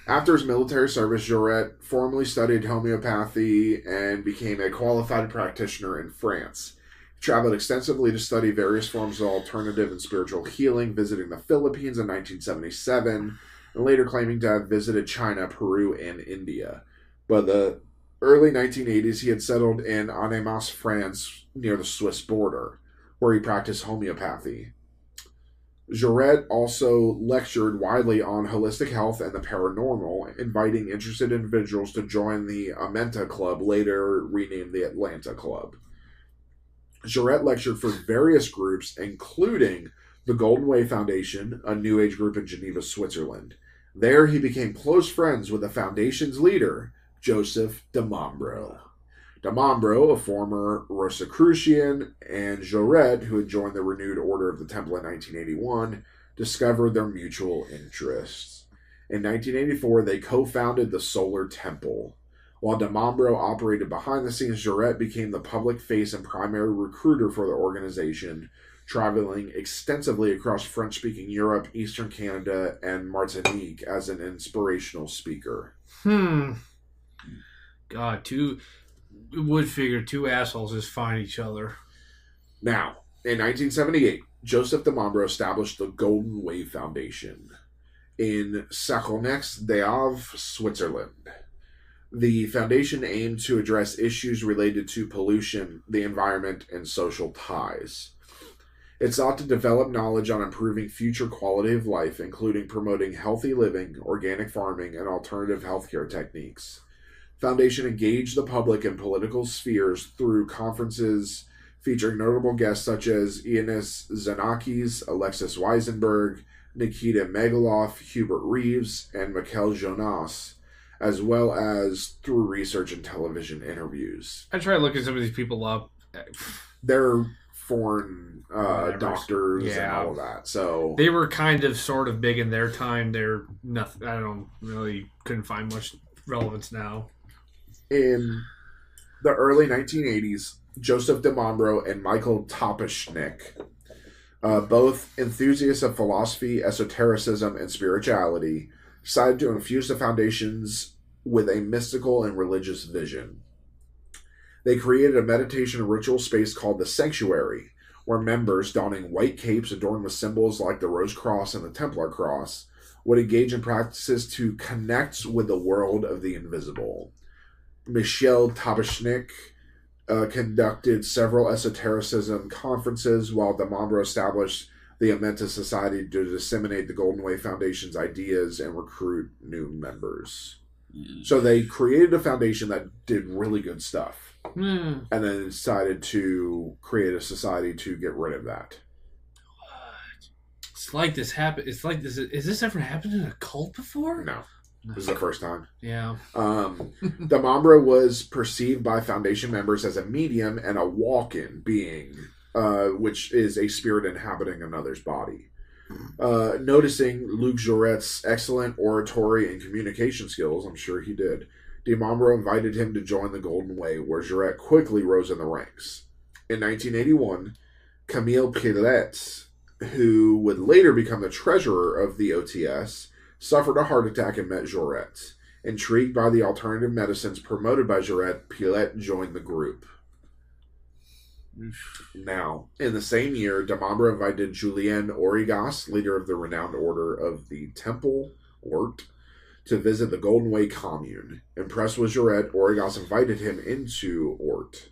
After his military service, Jaurès formally studied homeopathy and became a qualified practitioner in France. He traveled extensively to study various forms of alternative and spiritual healing, visiting the Philippines in 1977, and later claiming to have visited China, Peru, and India. By the early 1980s, he had settled in Annemasse, France, near the Swiss border, where he practiced homeopathy. Jaurès also lectured widely on holistic health and the paranormal, inviting interested individuals to join the Amenta Club, later renamed the Atlanta Club. Jaurès lectured for various groups, including the Golden Way Foundation, a New Age group in Geneva, Switzerland. There he became close friends with the foundation's leader, Joseph de Mombro. De Mombro, a former Rosicrucian, and Jaurès, who had joined the renewed Order of the Temple in 1981, discovered their mutual interests. In 1984, they co-founded the Solar Temple. While de Mombro operated behind the scenes, Jaurès became the public face and primary recruiter for the organization, traveling extensively across French-speaking Europe, Eastern Canada, and Martinique as an inspirational speaker. God, would figure two assholes just find each other. Now, in 1978, Joseph de Mombro established the Golden Way Foundation in Saconex-d'Ave, Switzerland. The foundation aimed to address issues related to pollution, the environment, and social ties. It sought to develop knowledge on improving future quality of life, including promoting healthy living, organic farming, and alternative healthcare techniques. Foundation engaged the public and political spheres through conferences featuring notable guests such as Ioannis Xenakis, Alexis Weisenberg, Nikita Megaloff, Hubert Reeves, and Michael Jonas, as well as through research and television interviews. I tried looking some of these people up. They're foreign doctors and all of that. So they were kind of sort of big in their time. They're nothing. I don't really couldn't find much relevance now. In the early 1980s, Joseph de Mombro and Michael Toposhnik, both enthusiasts of philosophy, esotericism, and spirituality, decided to infuse the foundations with a mystical and religious vision. They created a meditation and ritual space called the Sanctuary, where members, donning white capes adorned with symbols like the Rose Cross and the Templar Cross, would engage in practices to connect with the world of the invisible. Michel Toposhnik conducted several esotericism conferences, while de Mombro established the Amenta Society to disseminate the Golden Way Foundation's ideas and recruit new members. So they created a foundation that did really good stuff, and then decided to create a society to get rid of that. What? It's like this happened. It's like this. Has this ever happened in a cult before? No. This is the first time. Yeah. De Mombro was perceived by Foundation members as a medium and a walk-in being, which is a spirit inhabiting another's body. Noticing Luc Jaurès' excellent oratory and communication skills, I'm sure he did, de Mombro invited him to join the Golden Way, where Jaurès quickly rose in the ranks. In 1981, Camille Pilet, who would later become the treasurer of the OTS, suffered a heart attack and met Jaurès. Intrigued by the alternative medicines promoted by Jaurès, Pilet joined the group. Now, in the same year, de Mombro invited Julien Origas, leader of the renowned Order of the Temple, Ort, to visit the Golden Way commune. Impressed with Jaurès, Origas invited him into Ort.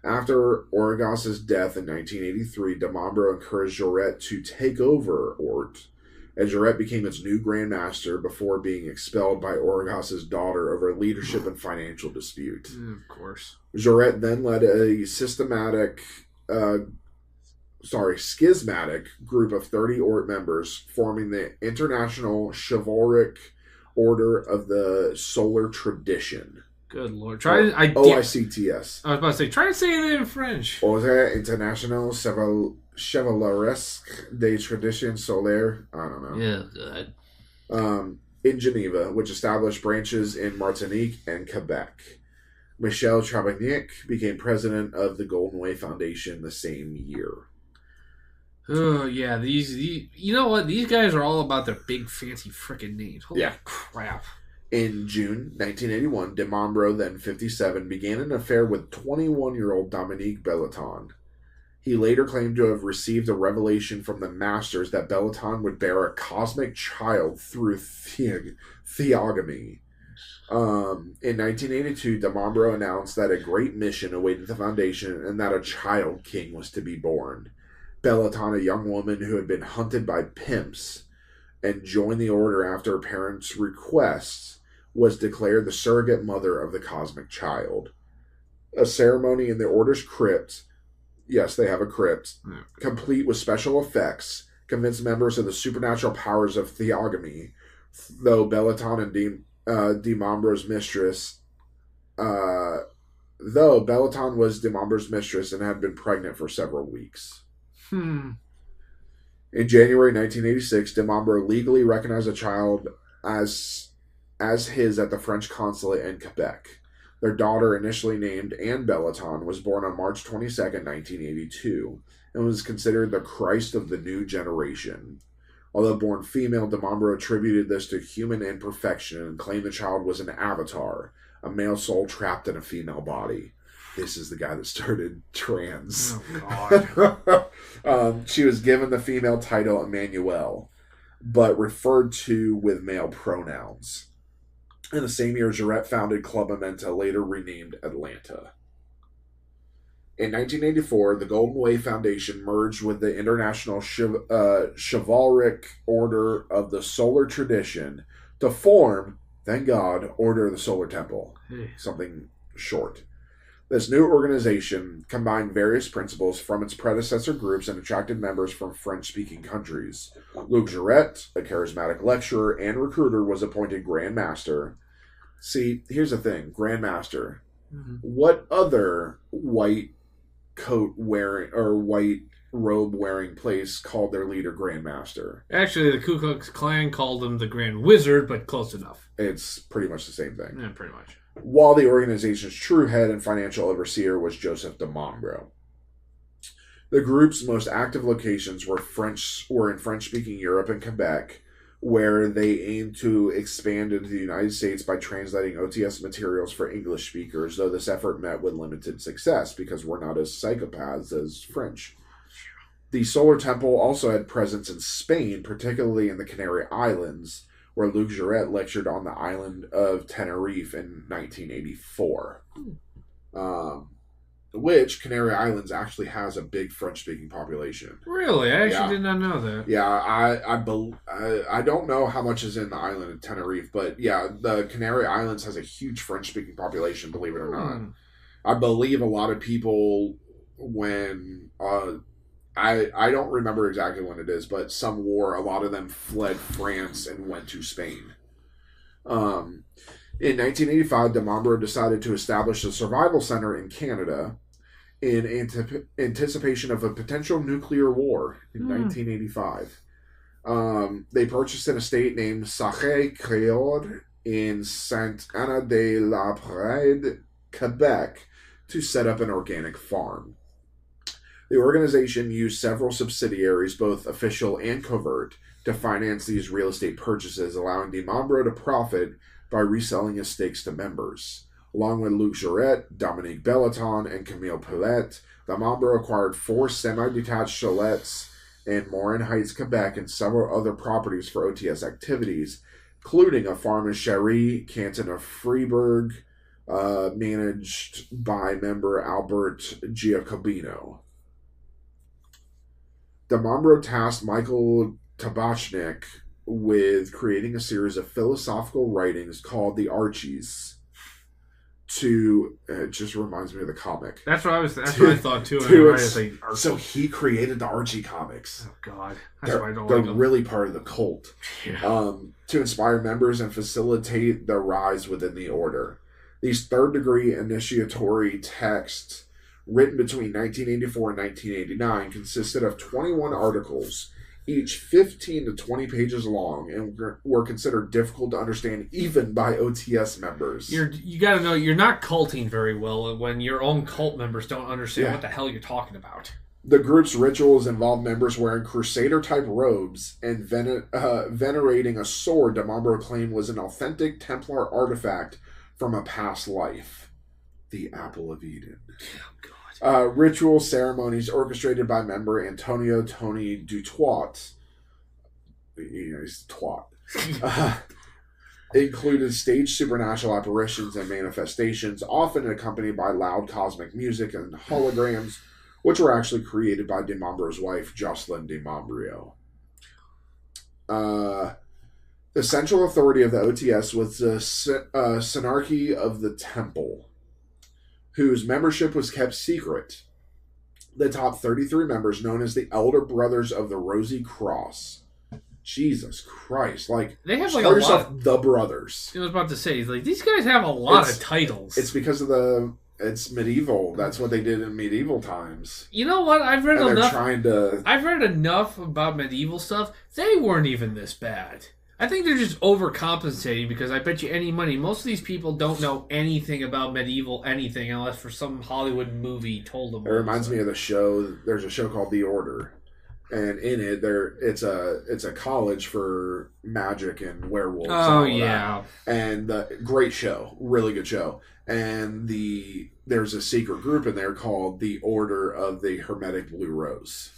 After Origas' death in 1983, de Mombro encouraged Jaurès to take over Ort, and Jaurès became its new Grand Master before being expelled by Origas' daughter over leadership and financial dispute. Of course. Jaurès then led a schismatic group of 30 Ort members, forming the International Chivalric Order of the Solar Tradition. Good lord. OICTS. I was about to say, try to say it in French. Ordre International Chevaleresque des Traditions Solaires. I don't know. Yeah, good. In Geneva, which established branches in Martinique and Quebec. Michel Trabagnac became president of the Golden Way Foundation the same year. Oh, yeah. These you know what? These guys are all about their big, fancy freaking names. Holy crap. In June 1981, de Mombro, then 57, began an affair with 21-year-old Dominique Belleton. He later claimed to have received a revelation from the masters that Belleton would bear a cosmic child through theogamy. In 1982, de Mombro announced that a great mission awaited the Foundation and that a child king was to be born. Belleton, a young woman who had been hunted by pimps and joined the order after her parents' requests, was declared the surrogate mother of the cosmic child. A ceremony in the order's crypt, yes, they have a crypt, complete with special effects, convinced members of the supernatural powers of theogamy, though Belleton and de Mombro's mistress, though Belleton was de Mombro's mistress and had been pregnant for several weeks. In January 1986, de Mombro legally recognized a child as his at the French consulate in Quebec. Their daughter, initially named Anne Belleton, was born on March 22, 1982, and was considered the Christ of the new generation. Although born female, de Mombro attributed this to human imperfection and claimed the child was an avatar, a male soul trapped in a female body. This is the guy that started trans. Oh, God. She was given the female title Emmanuel, but referred to with male pronouns. In the same year, Jarrett founded Club Mementa, later renamed Atlanta. In 1984, the Golden Way Foundation merged with the International Chivalric Order of the Solar Tradition to form, thank God, Order of the Solar Temple. Something short. This new organization combined various principles from its predecessor groups and attracted members from French-speaking countries. Luc Jarrett, a charismatic lecturer and recruiter, was appointed Grand Master. See, here's the thing, Grand Master. Mm-hmm. What other white coat wearing or white robe wearing place called their leader Grand Master? Actually, the Ku Klux Klan called him the Grand Wizard, but close enough. It's pretty much the same thing. Yeah, pretty much. While the organization's true head and financial overseer was Joseph de Mombro. The group's most active locations were in French-speaking Europe and Quebec, where they aimed to expand into the United States by translating OTS materials for English speakers, though this effort met with limited success because we're not as psychopaths as French. The Solar Temple also had presence in Spain, particularly in the Canary Islands, where Luc Jarrett lectured on the island of Tenerife in 1984. Which Canary Islands actually has a big French-speaking population. Really? I actually did not know that. Yeah, I don't know how much is in the island of Tenerife, but yeah, the Canary Islands has a huge French-speaking population, believe it or not. I believe a lot of people, when... I don't remember exactly when it is, but some war, a lot of them fled France and went to Spain. In 1985, de Mombro decided to establish a survival center in Canada in anticipation of a potential nuclear war in 1985. They purchased an estate named Sacré-Cœur in Sainte-Anne-de-la-Prade, Quebec, to set up an organic farm. The organization used several subsidiaries, both official and covert, to finance these real estate purchases, allowing de Mombro to profit by reselling his stakes to members. Along with Luc Jarrett, Dominique Belleton, and Camille Pillet, de Mombro acquired 4 semi-detached chalets in Morin Heights, Quebec, and several other properties for OTS activities, including a farm in Chéry, canton of Fribourg, managed by member Albert Giacobino. De Mombro tasked Michael Tabachnik with creating a series of philosophical writings called the Archies. It just reminds me of the comic. That's what I thought too. So he created the Archie comics. Oh God, that's why I don't they're like them. Really part of the cult. Yeah. To inspire members and facilitate their rise within the order. These third-degree initiatory texts, written between 1984 and 1989, consisted of 21 articles, each 15 to 20 pages long, and were considered difficult to understand even by OTS members. You got to know, you're not culting very well when your own cult members don't understand what the hell you're talking about. The group's rituals involved members wearing crusader-type robes and venerating a sword Demambro claimed was an authentic Templar artifact from a past life. The Apple of Eden. Oh, God. Ritual ceremonies orchestrated by member Antonio Tony Dutoit. He's twat. Included staged supernatural apparitions and manifestations, often accompanied by loud cosmic music and holograms, which were actually created by Demambro's wife, Jocelyn Demambrio. The central authority of the OTS was the Synarchy of the Temple, whose membership was kept secret. The top 33 members, known as the Elder Brothers of the Rosy Cross. Jesus Christ. They have call yourself the Brothers. I was about to say, these guys have a lot of titles. It's because of it's medieval. That's what they did in medieval times. You know what? I've read enough. I've read enough about medieval stuff. They weren't even this bad. I think they're just overcompensating because I bet you any money most of these people don't know anything about medieval anything unless for some Hollywood movie told them. It reminds me of the show. There's a show called The Order, and in it it's a college for magic and werewolves. Oh yeah, and great show, really good show. And there's a secret group in there called the Order of the Hermetic Blue Rose.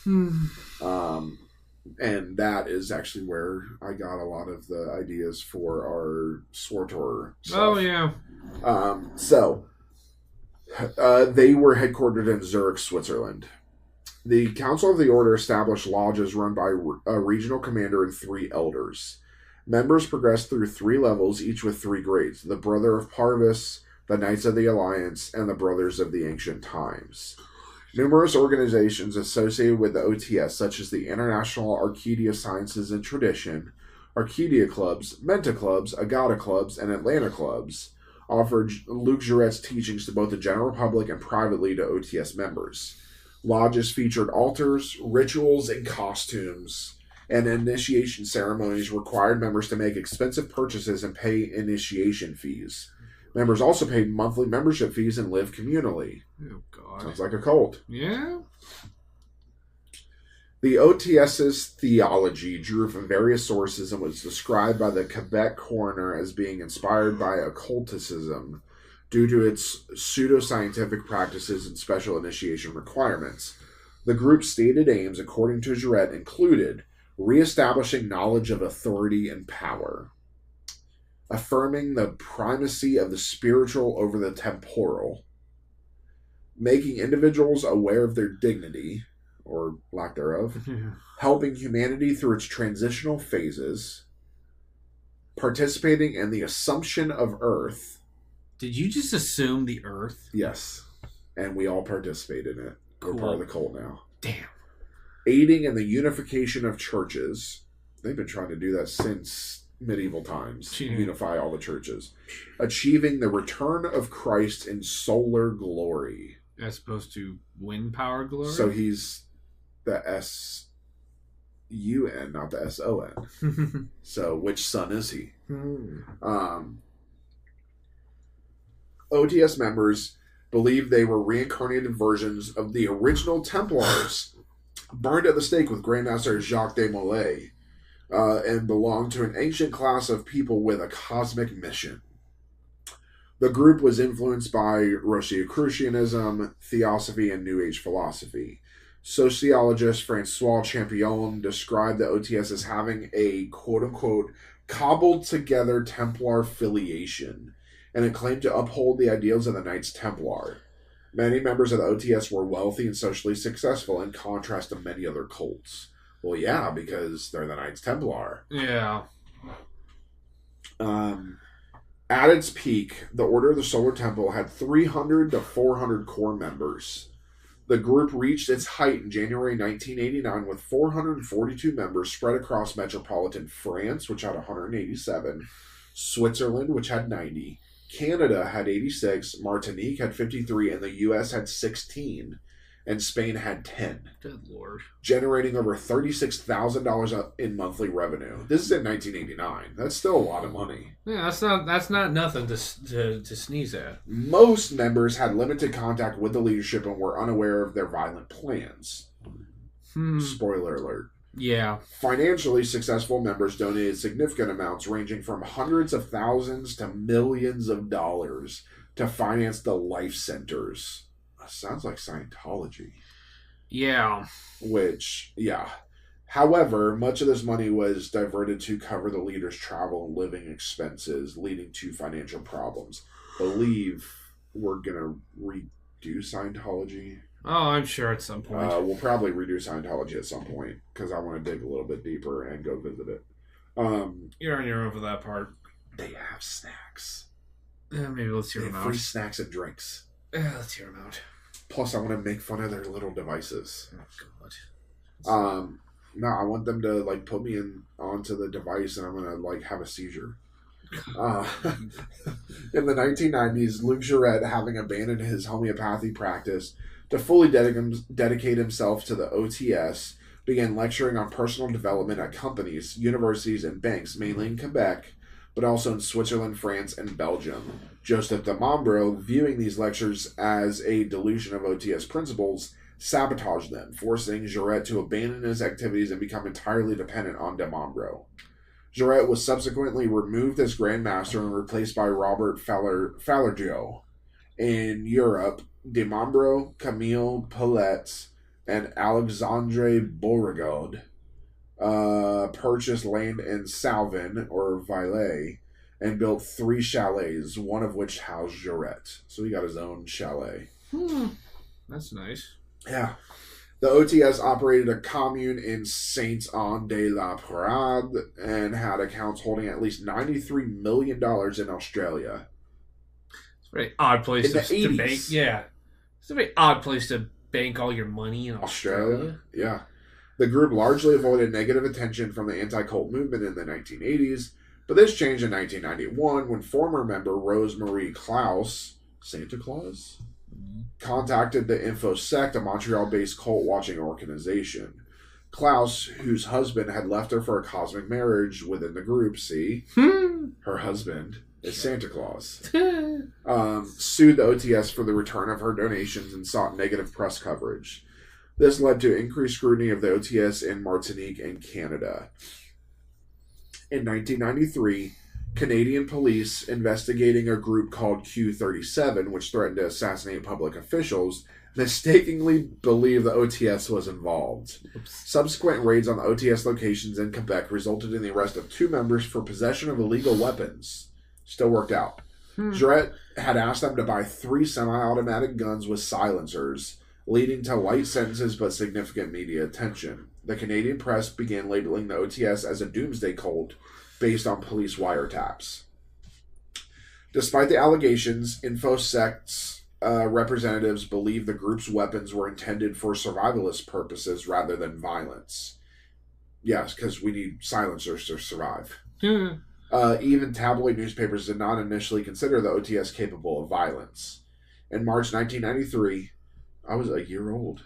And that is actually where I got a lot of the ideas for our SWTOR stuff. Oh, yeah. They were headquartered in Zurich, Switzerland. The Council of the Order established lodges run by a regional commander and 3 elders. Members progressed through 3 levels, each with 3 grades. The Brother of Parvis, the Knights of the Alliance, and the Brothers of the Ancient Times. Numerous organizations associated with the OTS, such as the International Arcadia Sciences and Tradition, Arcadia Clubs, Menta Clubs, Agata Clubs, and Atlanta Clubs, offered Luc Jouret's teachings to both the general public and privately to OTS members. Lodges featured altars, rituals, and costumes, and initiation ceremonies required members to make expensive purchases and pay initiation fees. Members also paid monthly membership fees and lived communally. Oh, God. Sounds like a cult. Yeah. The OTS's theology drew from various sources and was described by the Quebec coroner as being inspired by occulticism due to its pseudoscientific practices and special initiation requirements. The group's stated aims, according to Jouret, included reestablishing knowledge of authority and power, affirming the primacy of the spiritual over the temporal, making individuals aware of their dignity, or lack thereof, helping humanity through its transitional phases, participating in the assumption of Earth. Did you just assume the Earth? Yes. And we all participate in it. We're part of the cult now. Damn. Aiding in the unification of churches. They've been trying to do that since medieval times. Unify all the churches. Achieving the return of Christ in solar glory. As opposed to wind power glory? So he's the S-U-N, not the S-O-N. So which son is he? OTS members believed they were reincarnated versions of the original Templars, burned at the stake with Grandmaster Jacques de Molay, and belonged to an ancient class of people with a cosmic mission. The group was influenced by Rosicrucianism, Theosophy, and New Age philosophy. Sociologist Francois Champion described the OTS as having a quote-unquote cobbled-together Templar filiation, and it claimed to uphold the ideals of the Knights Templar. Many members of the OTS were wealthy and socially successful, in contrast to many other cults. Well, yeah, because they're the Knights Templar. Yeah. At its peak, the Order of the Solar Temple had 300 to 400 core members. The group reached its height in January 1989 with 442 members spread across metropolitan France, which had 187, Switzerland, which had 90, Canada had 86, Martinique had 53, and the U.S. had 16, and Spain had 10. Good Lord. Generating over $36,000 in monthly revenue. This is in 1989. That's still a lot of money. Yeah, that's not nothing to sneeze at. Most members had limited contact with the leadership and were unaware of their violent plans. Spoiler alert. Yeah. Financially successful members donated significant amounts ranging from hundreds of thousands to millions of dollars to finance the life centers. Sounds like Scientology. Yeah. However, much of this money was diverted to cover the leaders' travel and living expenses, leading to financial problems. Believe we're going to redo Scientology. Oh, I'm sure at some point. We'll probably redo Scientology at some point, because I want to dig a little bit deeper and go visit it. You're on your own for that part. They have snacks. Maybe let's hear them out. Free snacks and drinks. Let's hear them out. Plus, I want to make fun of their little devices. Oh, God. No, I want them to, like, put me onto the device, and I'm going to, like, have a seizure. In the 1990s, Luc Jouret, having abandoned his homeopathy practice to fully dedicate himself to the OTS, began lecturing on personal development at companies, universities, and banks, mainly in Quebec, but also in Switzerland, France, and Belgium. Joseph de Mombro, viewing these lectures as a dilution of OTS principles, sabotaged them, forcing Jouret to abandon his activities and become entirely dependent on de Mombro. Jouret was subsequently removed as Grand Master and replaced by Robert Falardeau. In Europe, de Mombro, Camille Paulette, and Alexandre Beauregard purchased land in Salvin, or Valais, and built 3 chalets, one of which housed Jouret. So he got his own chalet. That's nice. Yeah. The OTS operated a commune in Saint-Anne-de-la-Parade and had accounts holding at least $93 million in Australia. It's a very odd place to bank. Yeah. It's a very odd place to bank all your money in Australia. Yeah. The group largely avoided negative attention from the anti-cult movement in the 1980s, but this changed in 1991 when former member Rose-Marie Klaus, Santa Claus, contacted the InfoSect, a Montreal-based cult-watching organization. Klaus, whose husband had left her for a cosmic marriage within the group, her husband is Santa Claus, sued the OTS for the return of her donations and sought negative press coverage. This led to increased scrutiny of the OTS in Martinique and Canada. In 1993, Canadian police investigating a group called Q37, which threatened to assassinate public officials, mistakenly believed the OTS was involved. Subsequent raids on the OTS locations in Quebec resulted in the arrest of 2 members for possession of illegal weapons. Still worked out. Jouret had asked them to buy 3 semi-automatic guns with silencers, leading to light sentences but significant media attention. The Canadian press began labeling the OTS as a doomsday cult based on police wiretaps. Despite the allegations, InfoSect's representatives believe the group's weapons were intended for survivalist purposes rather than violence. Yes, because we need silencers to survive. Even tabloid newspapers did not initially consider the OTS capable of violence. In March 1993, I was a year old.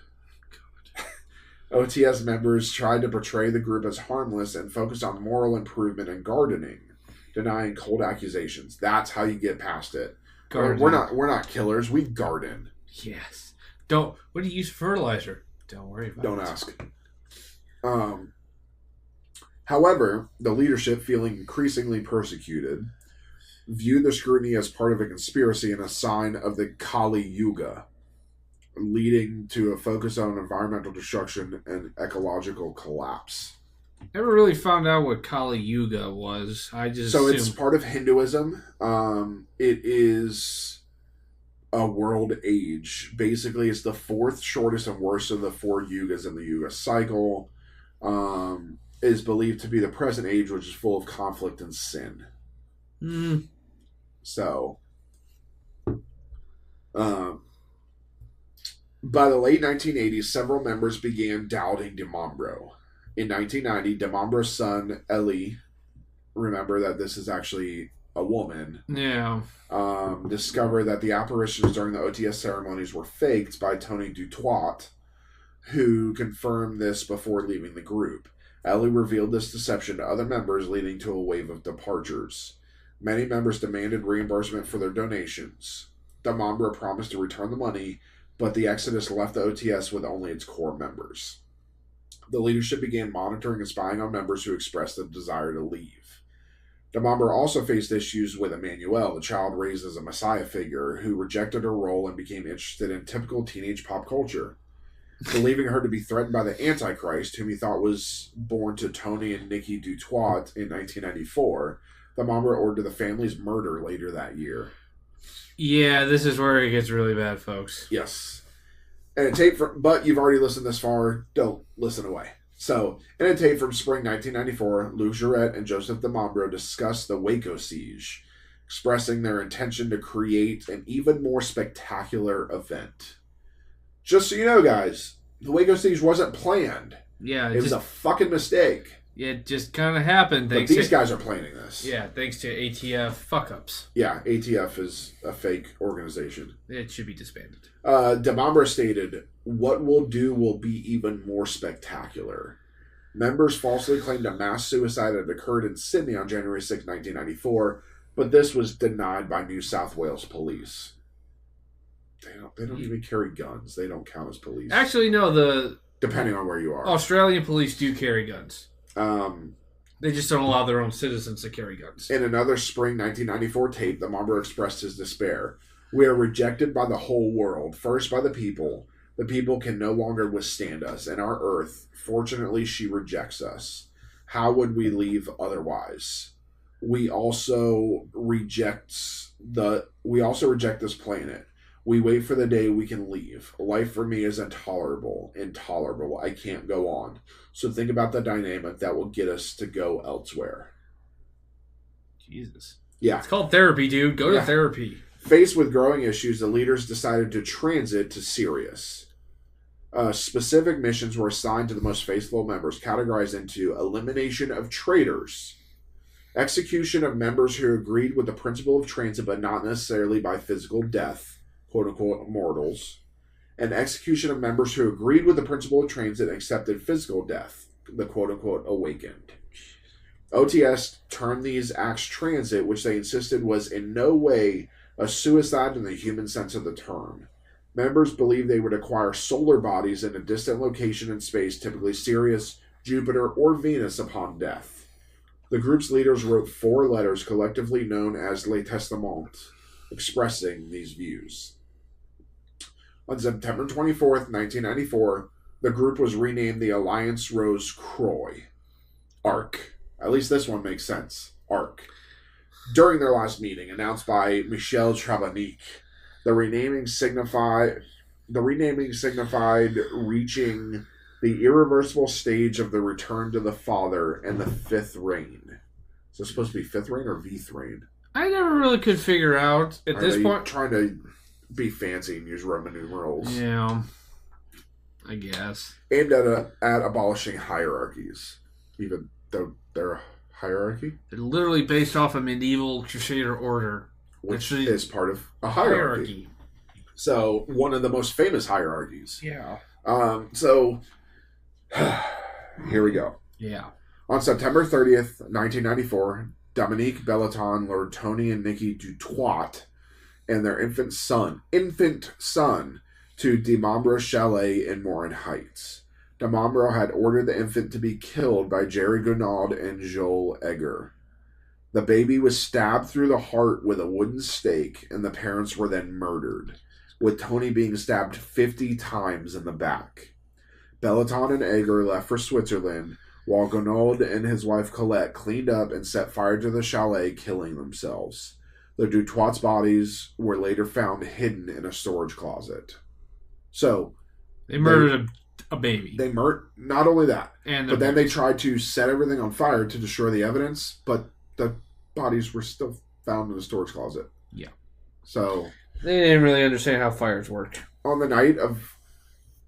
OTS members tried to portray the group as harmless and focused on moral improvement and gardening, denying cold accusations. That's how you get past it. We're not killers. We garden. Yes. What do you use for fertilizer? Don't worry about it. Don't ask. However, the leadership, feeling increasingly persecuted, viewed the scrutiny as part of a conspiracy and a sign of the Kali Yuga, leading to a focus on environmental destruction and ecological collapse. Never really found out what Kali Yuga was. It's part of Hinduism. It is a world age. Basically, it's the 4th shortest and worst of the 4 yugas in the Yuga cycle. Is believed to be the present age, which is full of conflict and sin. So, by the late 1980s, several members began doubting de Mombro. In 1990, de Mombro's son, Elie, remember that this is actually a woman, Yeah. discovered that the apparitions during the OTS ceremonies were faked by Tony Dutoit, who confirmed this before leaving the group. Ellie revealed this deception to other members, leading to a wave of departures. Many members demanded reimbursement for their donations. Demambra promised to return the money, but the exodus left the OTS with only its core members. The leadership began monitoring and spying on members who expressed a desire to leave. Demambra also faced issues with Emmanuel, the child raised as a messiah figure, who rejected her role and became interested in typical teenage pop culture. Believing her to be threatened by the Antichrist, whom he thought was born to Tony and Nikki Dutoit in 1994, Demambra ordered the family's murder later that year. Yeah, this is where it gets really bad, folks. Yes. And a tape from, but you've already listened this far, don't listen away. So, in a tape from spring 1994, Luc Jouret and Joseph Demambra discussed the Waco siege, expressing their intention to create an even more spectacular event. Just so you know, guys, the Waco siege wasn't planned. Yeah. It was a fucking mistake. It just kind of happened. But these guys are planning this. Yeah, thanks to ATF fuck-ups. Yeah, ATF is a fake organization. It should be disbanded. Demambra stated, "What we'll do will be even more spectacular." Members falsely claimed a mass suicide had occurred in Sydney on January 6, 1994, but this was denied by New South Wales police. They don't even carry guns. They don't count as police. Actually, no, depending on where you are. Australian police do carry guns. They just don't allow their own citizens to carry guns. In another spring 1994 tape, Demambra expressed his despair. "We are rejected by the whole world, first by the people. The people can no longer withstand us, and our earth, fortunately, she rejects us. How would we leave otherwise? We also reject this planet. We wait for the day we can leave. Life for me is intolerable. I can't go on. So think about the dynamic that will get us to go elsewhere." Jesus. Yeah. It's called therapy, dude. Go to therapy. Faced with growing issues, the leaders decided to transit to Sirius. Specific missions were assigned to the most faithful members, categorized into elimination of traitors, execution of members who agreed with the principle of transit but not necessarily by physical death, quote-unquote mortals, and execution of members who agreed with the principle of transit and accepted physical death, the quote-unquote awakened. OTS termed these acts transit, which they insisted was in no way a suicide in the human sense of the term. Members believed they would acquire solar bodies in a distant location in space, typically Sirius, Jupiter, or Venus, upon death. The group's leaders wrote 4 letters collectively known as Les Testaments, expressing these views. On September 24th, 1994, the group was renamed the Alliance Rose Croix. ARC. At least this one makes sense. ARC. During their last meeting, announced by Michel Travanique, the renaming signified reaching the irreversible stage of the return to the Father and the 5th reign. Is this supposed to be 5th reign or Vth reign? I never really could figure out at this point. Trying to be fancy and use Roman numerals. Yeah, I guess. Aimed at abolishing hierarchies, even though they're a hierarchy. They're literally based off a medieval Crusader order, which is part of a hierarchy. So, one of the most famous hierarchies. Yeah. So, here we go. Yeah. On September 30th, 1994, Dominique Belleton lured Tony and Nikki Dutoit and their infant son, to Demambra Chalet in Morin Heights. Demambra had ordered the infant to be killed by Jerry Gonaud and Joel Egger. The baby was stabbed through the heart with a wooden stake, and the parents were then murdered, with Tony being stabbed 50 times in the back. Belleton and Egger left for Switzerland, while Gonaud and his wife Colette cleaned up and set fire to the chalet, killing themselves. The Dutoit's bodies were later found hidden in a storage closet. So, they murdered a baby. They not only that, but then they tried to set everything on fire to destroy the evidence, but the bodies were still found in the storage closet. Yeah. So, they didn't really understand how fires worked. On the night of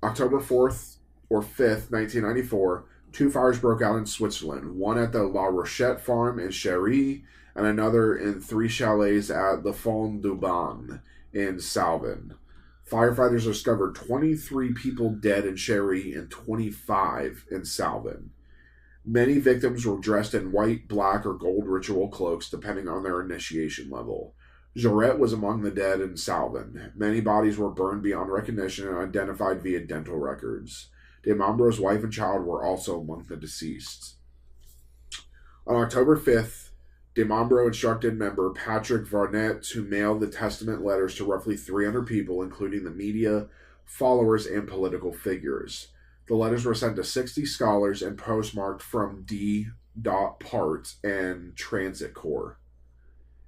October 4th or 5th, 1994, 2 fires broke out in Switzerland, one at the La Rochette farm in Chery and another in 3 chalets at the Fond du Ban in Salvan. Firefighters discovered 23 people dead in Chery and 25 in Salvan. Many victims were dressed in white, black, or gold ritual cloaks, depending on their initiation level. Jaurette was among the dead in Salvan. Many bodies were burned beyond recognition and identified via dental records. De Mombro's wife and child were also among the deceased. On October 5th, De Mombro instructed member Patrick Varnet to mail the testament letters to roughly 300 people, including the media, followers, and political figures. The letters were sent to 60 scholars and postmarked from D. Part and Transit Corps.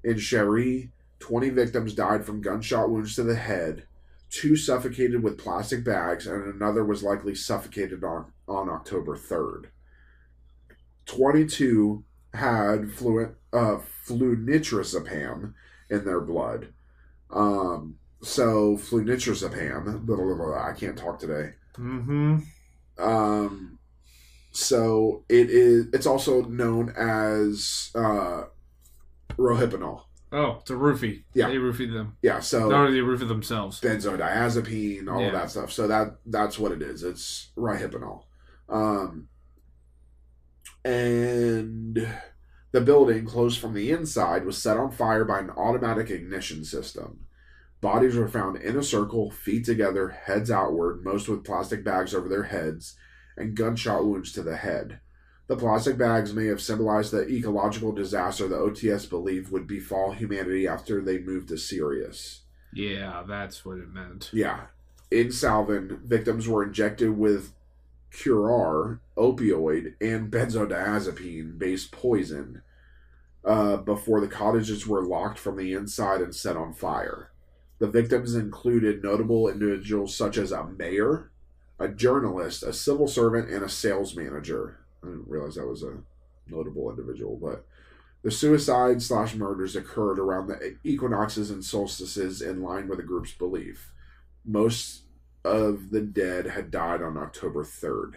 In Chery, 20 victims died from gunshot wounds to the head, 2 suffocated with plastic bags, and another was likely suffocated on October 3rd. 22 had flunitrazepam in their blood. So flunitrazepam, blah, blah, blah, I can't talk today. So it's also known as rohypnol. Oh, it's a roofie. Yeah. They roofied them. Yeah, so not only they roofied themselves. Benzodiazepine, all of that stuff. So that's what it is. It's rohypnol. And the building, closed from the inside, was set on fire by an automatic ignition system. Bodies were found in a circle, feet together, heads outward, most with plastic bags over their heads, and gunshot wounds to the head. The plastic bags may have symbolized the ecological disaster the OTS believed would befall humanity after they moved to Sirius. Yeah, that's what it meant. Yeah. In Salvan, victims were injected with curare, opioid, and benzodiazepine-based poison before the cottages were locked from the inside and set on fire. The victims included notable individuals such as a mayor, a journalist, a civil servant, and a sales manager. I didn't realize that was a notable individual, but the suicides/murders occurred around the equinoxes and solstices in line with the group's belief. Most of the dead had died on October 3rd.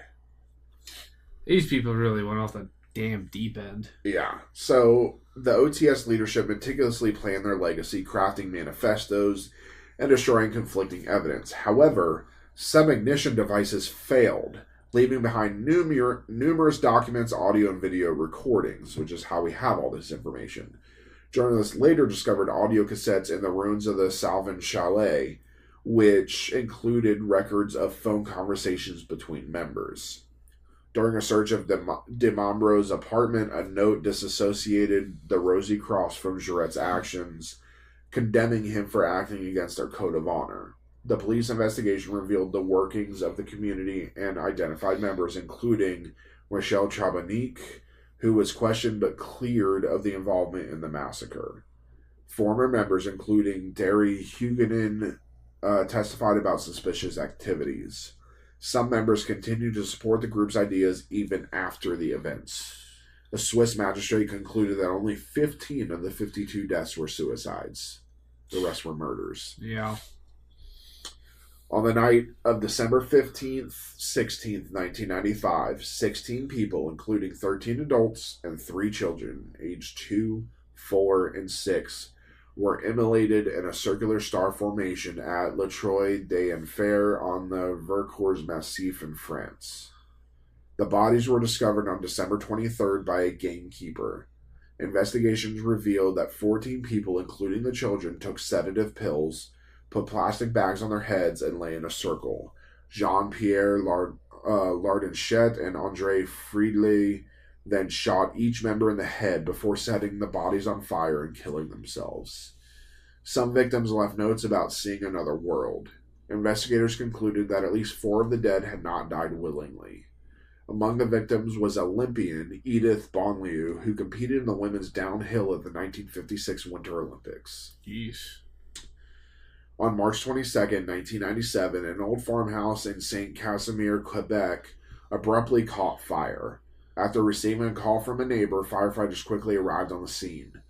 These people really went off the damn deep end. Yeah. So the OTS leadership meticulously planned their legacy, crafting manifestos and destroying conflicting evidence. However, some ignition devices failed, leaving behind numerous documents, audio, and video recordings, which is how we have all this information. Journalists later discovered audio cassettes in the ruins of the Salvan Chalet, which included records of phone conversations between members. During a search of De Mombro's apartment, a note disassociated the Rosy Cross from Jourette's actions, condemning him for acting against their code of honor. The police investigation revealed the workings of the community and identified members, including Michel Chabanique, who was questioned but cleared of the involvement in the massacre. Former members, including Derry Huguenin, testified about suspicious activities. Some members continued to support the group's ideas even after the events. The Swiss magistrate concluded that only 15 of the 52 deaths were suicides. The rest were murders. Yeah. On the night of December 15th, 16th, 1995, 16 people, including 13 adults and 3 children, aged 2, 4, and 6, were immolated in a circular star formation at La Troye d'Enfer on the Vercors Massif in France. The bodies were discovered on December 23rd by a gamekeeper. Investigations revealed that 14 people, including the children, took sedative pills, put plastic bags on their heads, and lay in a circle. Jean-Pierre Lardinchette and André Friedley then shot each member in the head before setting the bodies on fire and killing themselves. Some victims left notes about seeing another world. Investigators concluded that at least 4 of the dead had not died willingly. Among the victims was Olympian Edith Bonlieu, who competed in the women's downhill at the 1956 Winter Olympics. Yeesh. On March 22, 1997, an old farmhouse in St. Casimir, Quebec, abruptly caught fire. After receiving a call from a neighbor, firefighters quickly arrived on the scene.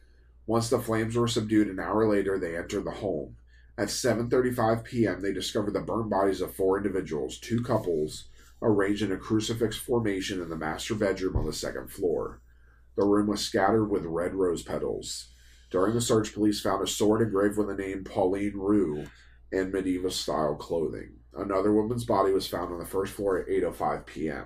Once the flames were subdued an hour later, they entered the home. At 7:35 p.m., they discovered the burned bodies of 4 individuals, 2 couples, arranged in a crucifix formation in the master bedroom on the 2nd floor. The room was scattered with red rose petals. During the search, police found a sword engraved with the name Pauline Rue in medieval-style clothing. Another woman's body was found on the first floor at 8:05 p.m.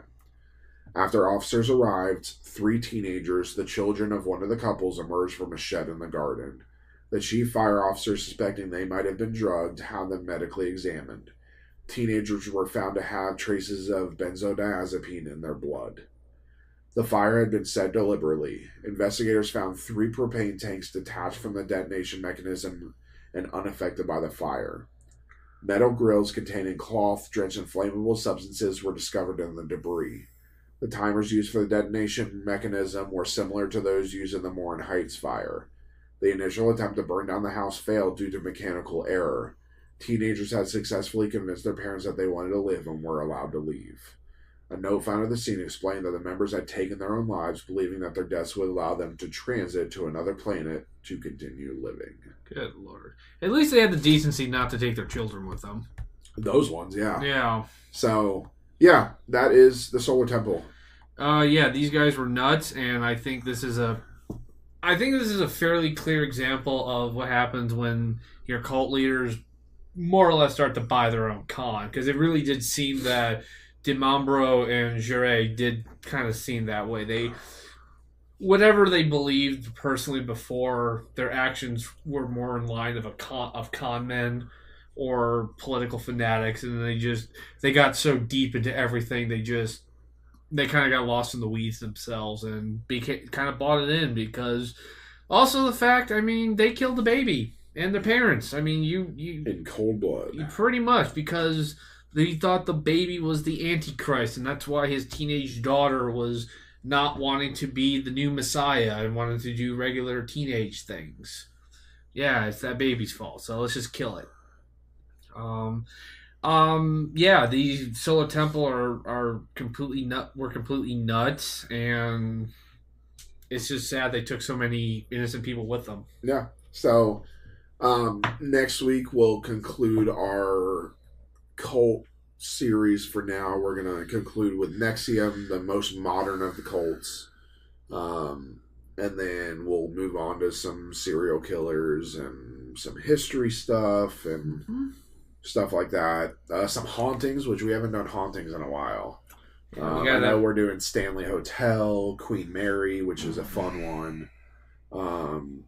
After officers arrived, 3 teenagers, the children of one of the couples, emerged from a shed in the garden. The chief fire officer, suspecting they might have been drugged, had them medically examined. Teenagers were found to have traces of benzodiazepine in their blood. The fire had been set deliberately. Investigators found 3 propane tanks detached from the detonation mechanism and unaffected by the fire. Metal grills containing cloth drenched in flammable substances were discovered in the debris. The timers used for the detonation mechanism were similar to those used in the Morin Heights fire. The initial attempt to burn down the house failed due to mechanical error. Teenagers had successfully convinced their parents that they wanted to live and were allowed to leave. A note found at the scene explained that the members had taken their own lives, believing that their deaths would allow them to transit to another planet to continue living. Good Lord. At least they had the decency not to take their children with them. Those ones, yeah. Yeah. So, yeah, that is the Solar Temple. Yeah, these guys were nuts, and I think this is a fairly clear example of what happens when your cult leaders more or less start to buy their own con, because it really did seem that DeMambro and Jure did kind of seem that way. Whatever they believed personally before, their actions were more in line of con men or political fanatics, and they got so deep into everything they kind of got lost in the weeds themselves and kind of bought it in, because also the fact, they killed the baby and the parents. You in cold blood. Pretty much, because he thought the baby was the Antichrist, and that's why his teenage daughter was not wanting to be the new Messiah and wanted to do regular teenage things. Yeah, it's that baby's fault, so let's just kill it. Yeah, the Solar Temple are completely nuts, and it's just sad they took so many innocent people with them. Yeah. So next week we'll conclude our cult series. For now, we're going to conclude with NXIVM, the most modern of the cults. And then we'll move on to some serial killers and some history stuff and stuff like that. Some hauntings, which we haven't done hauntings in a while. I know we're doing Stanley Hotel, Queen Mary, which is a fun one.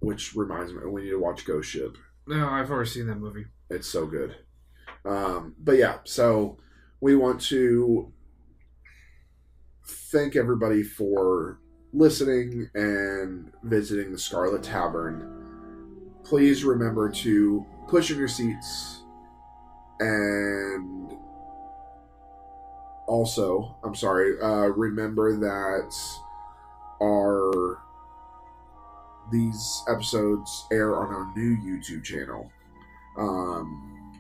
Which reminds me, we need to watch Ghost Ship. No, I've already seen that movie. It's so good. But yeah, so we want to thank everybody for listening and visiting the Scarlet Tavern. Please remember to push in your seats, and also, remember that these episodes air on our new YouTube channel.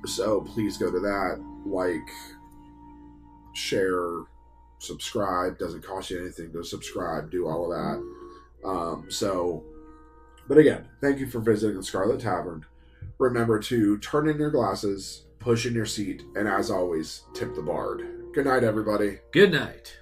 So please go to that, like, share, subscribe. Doesn't cost you anything to subscribe, do all of that. But again, thank you for visiting the Scarlet Tavern. Remember to turn in your glasses, push in your seat, and as always, tip the bard. Good night, everybody. Good night.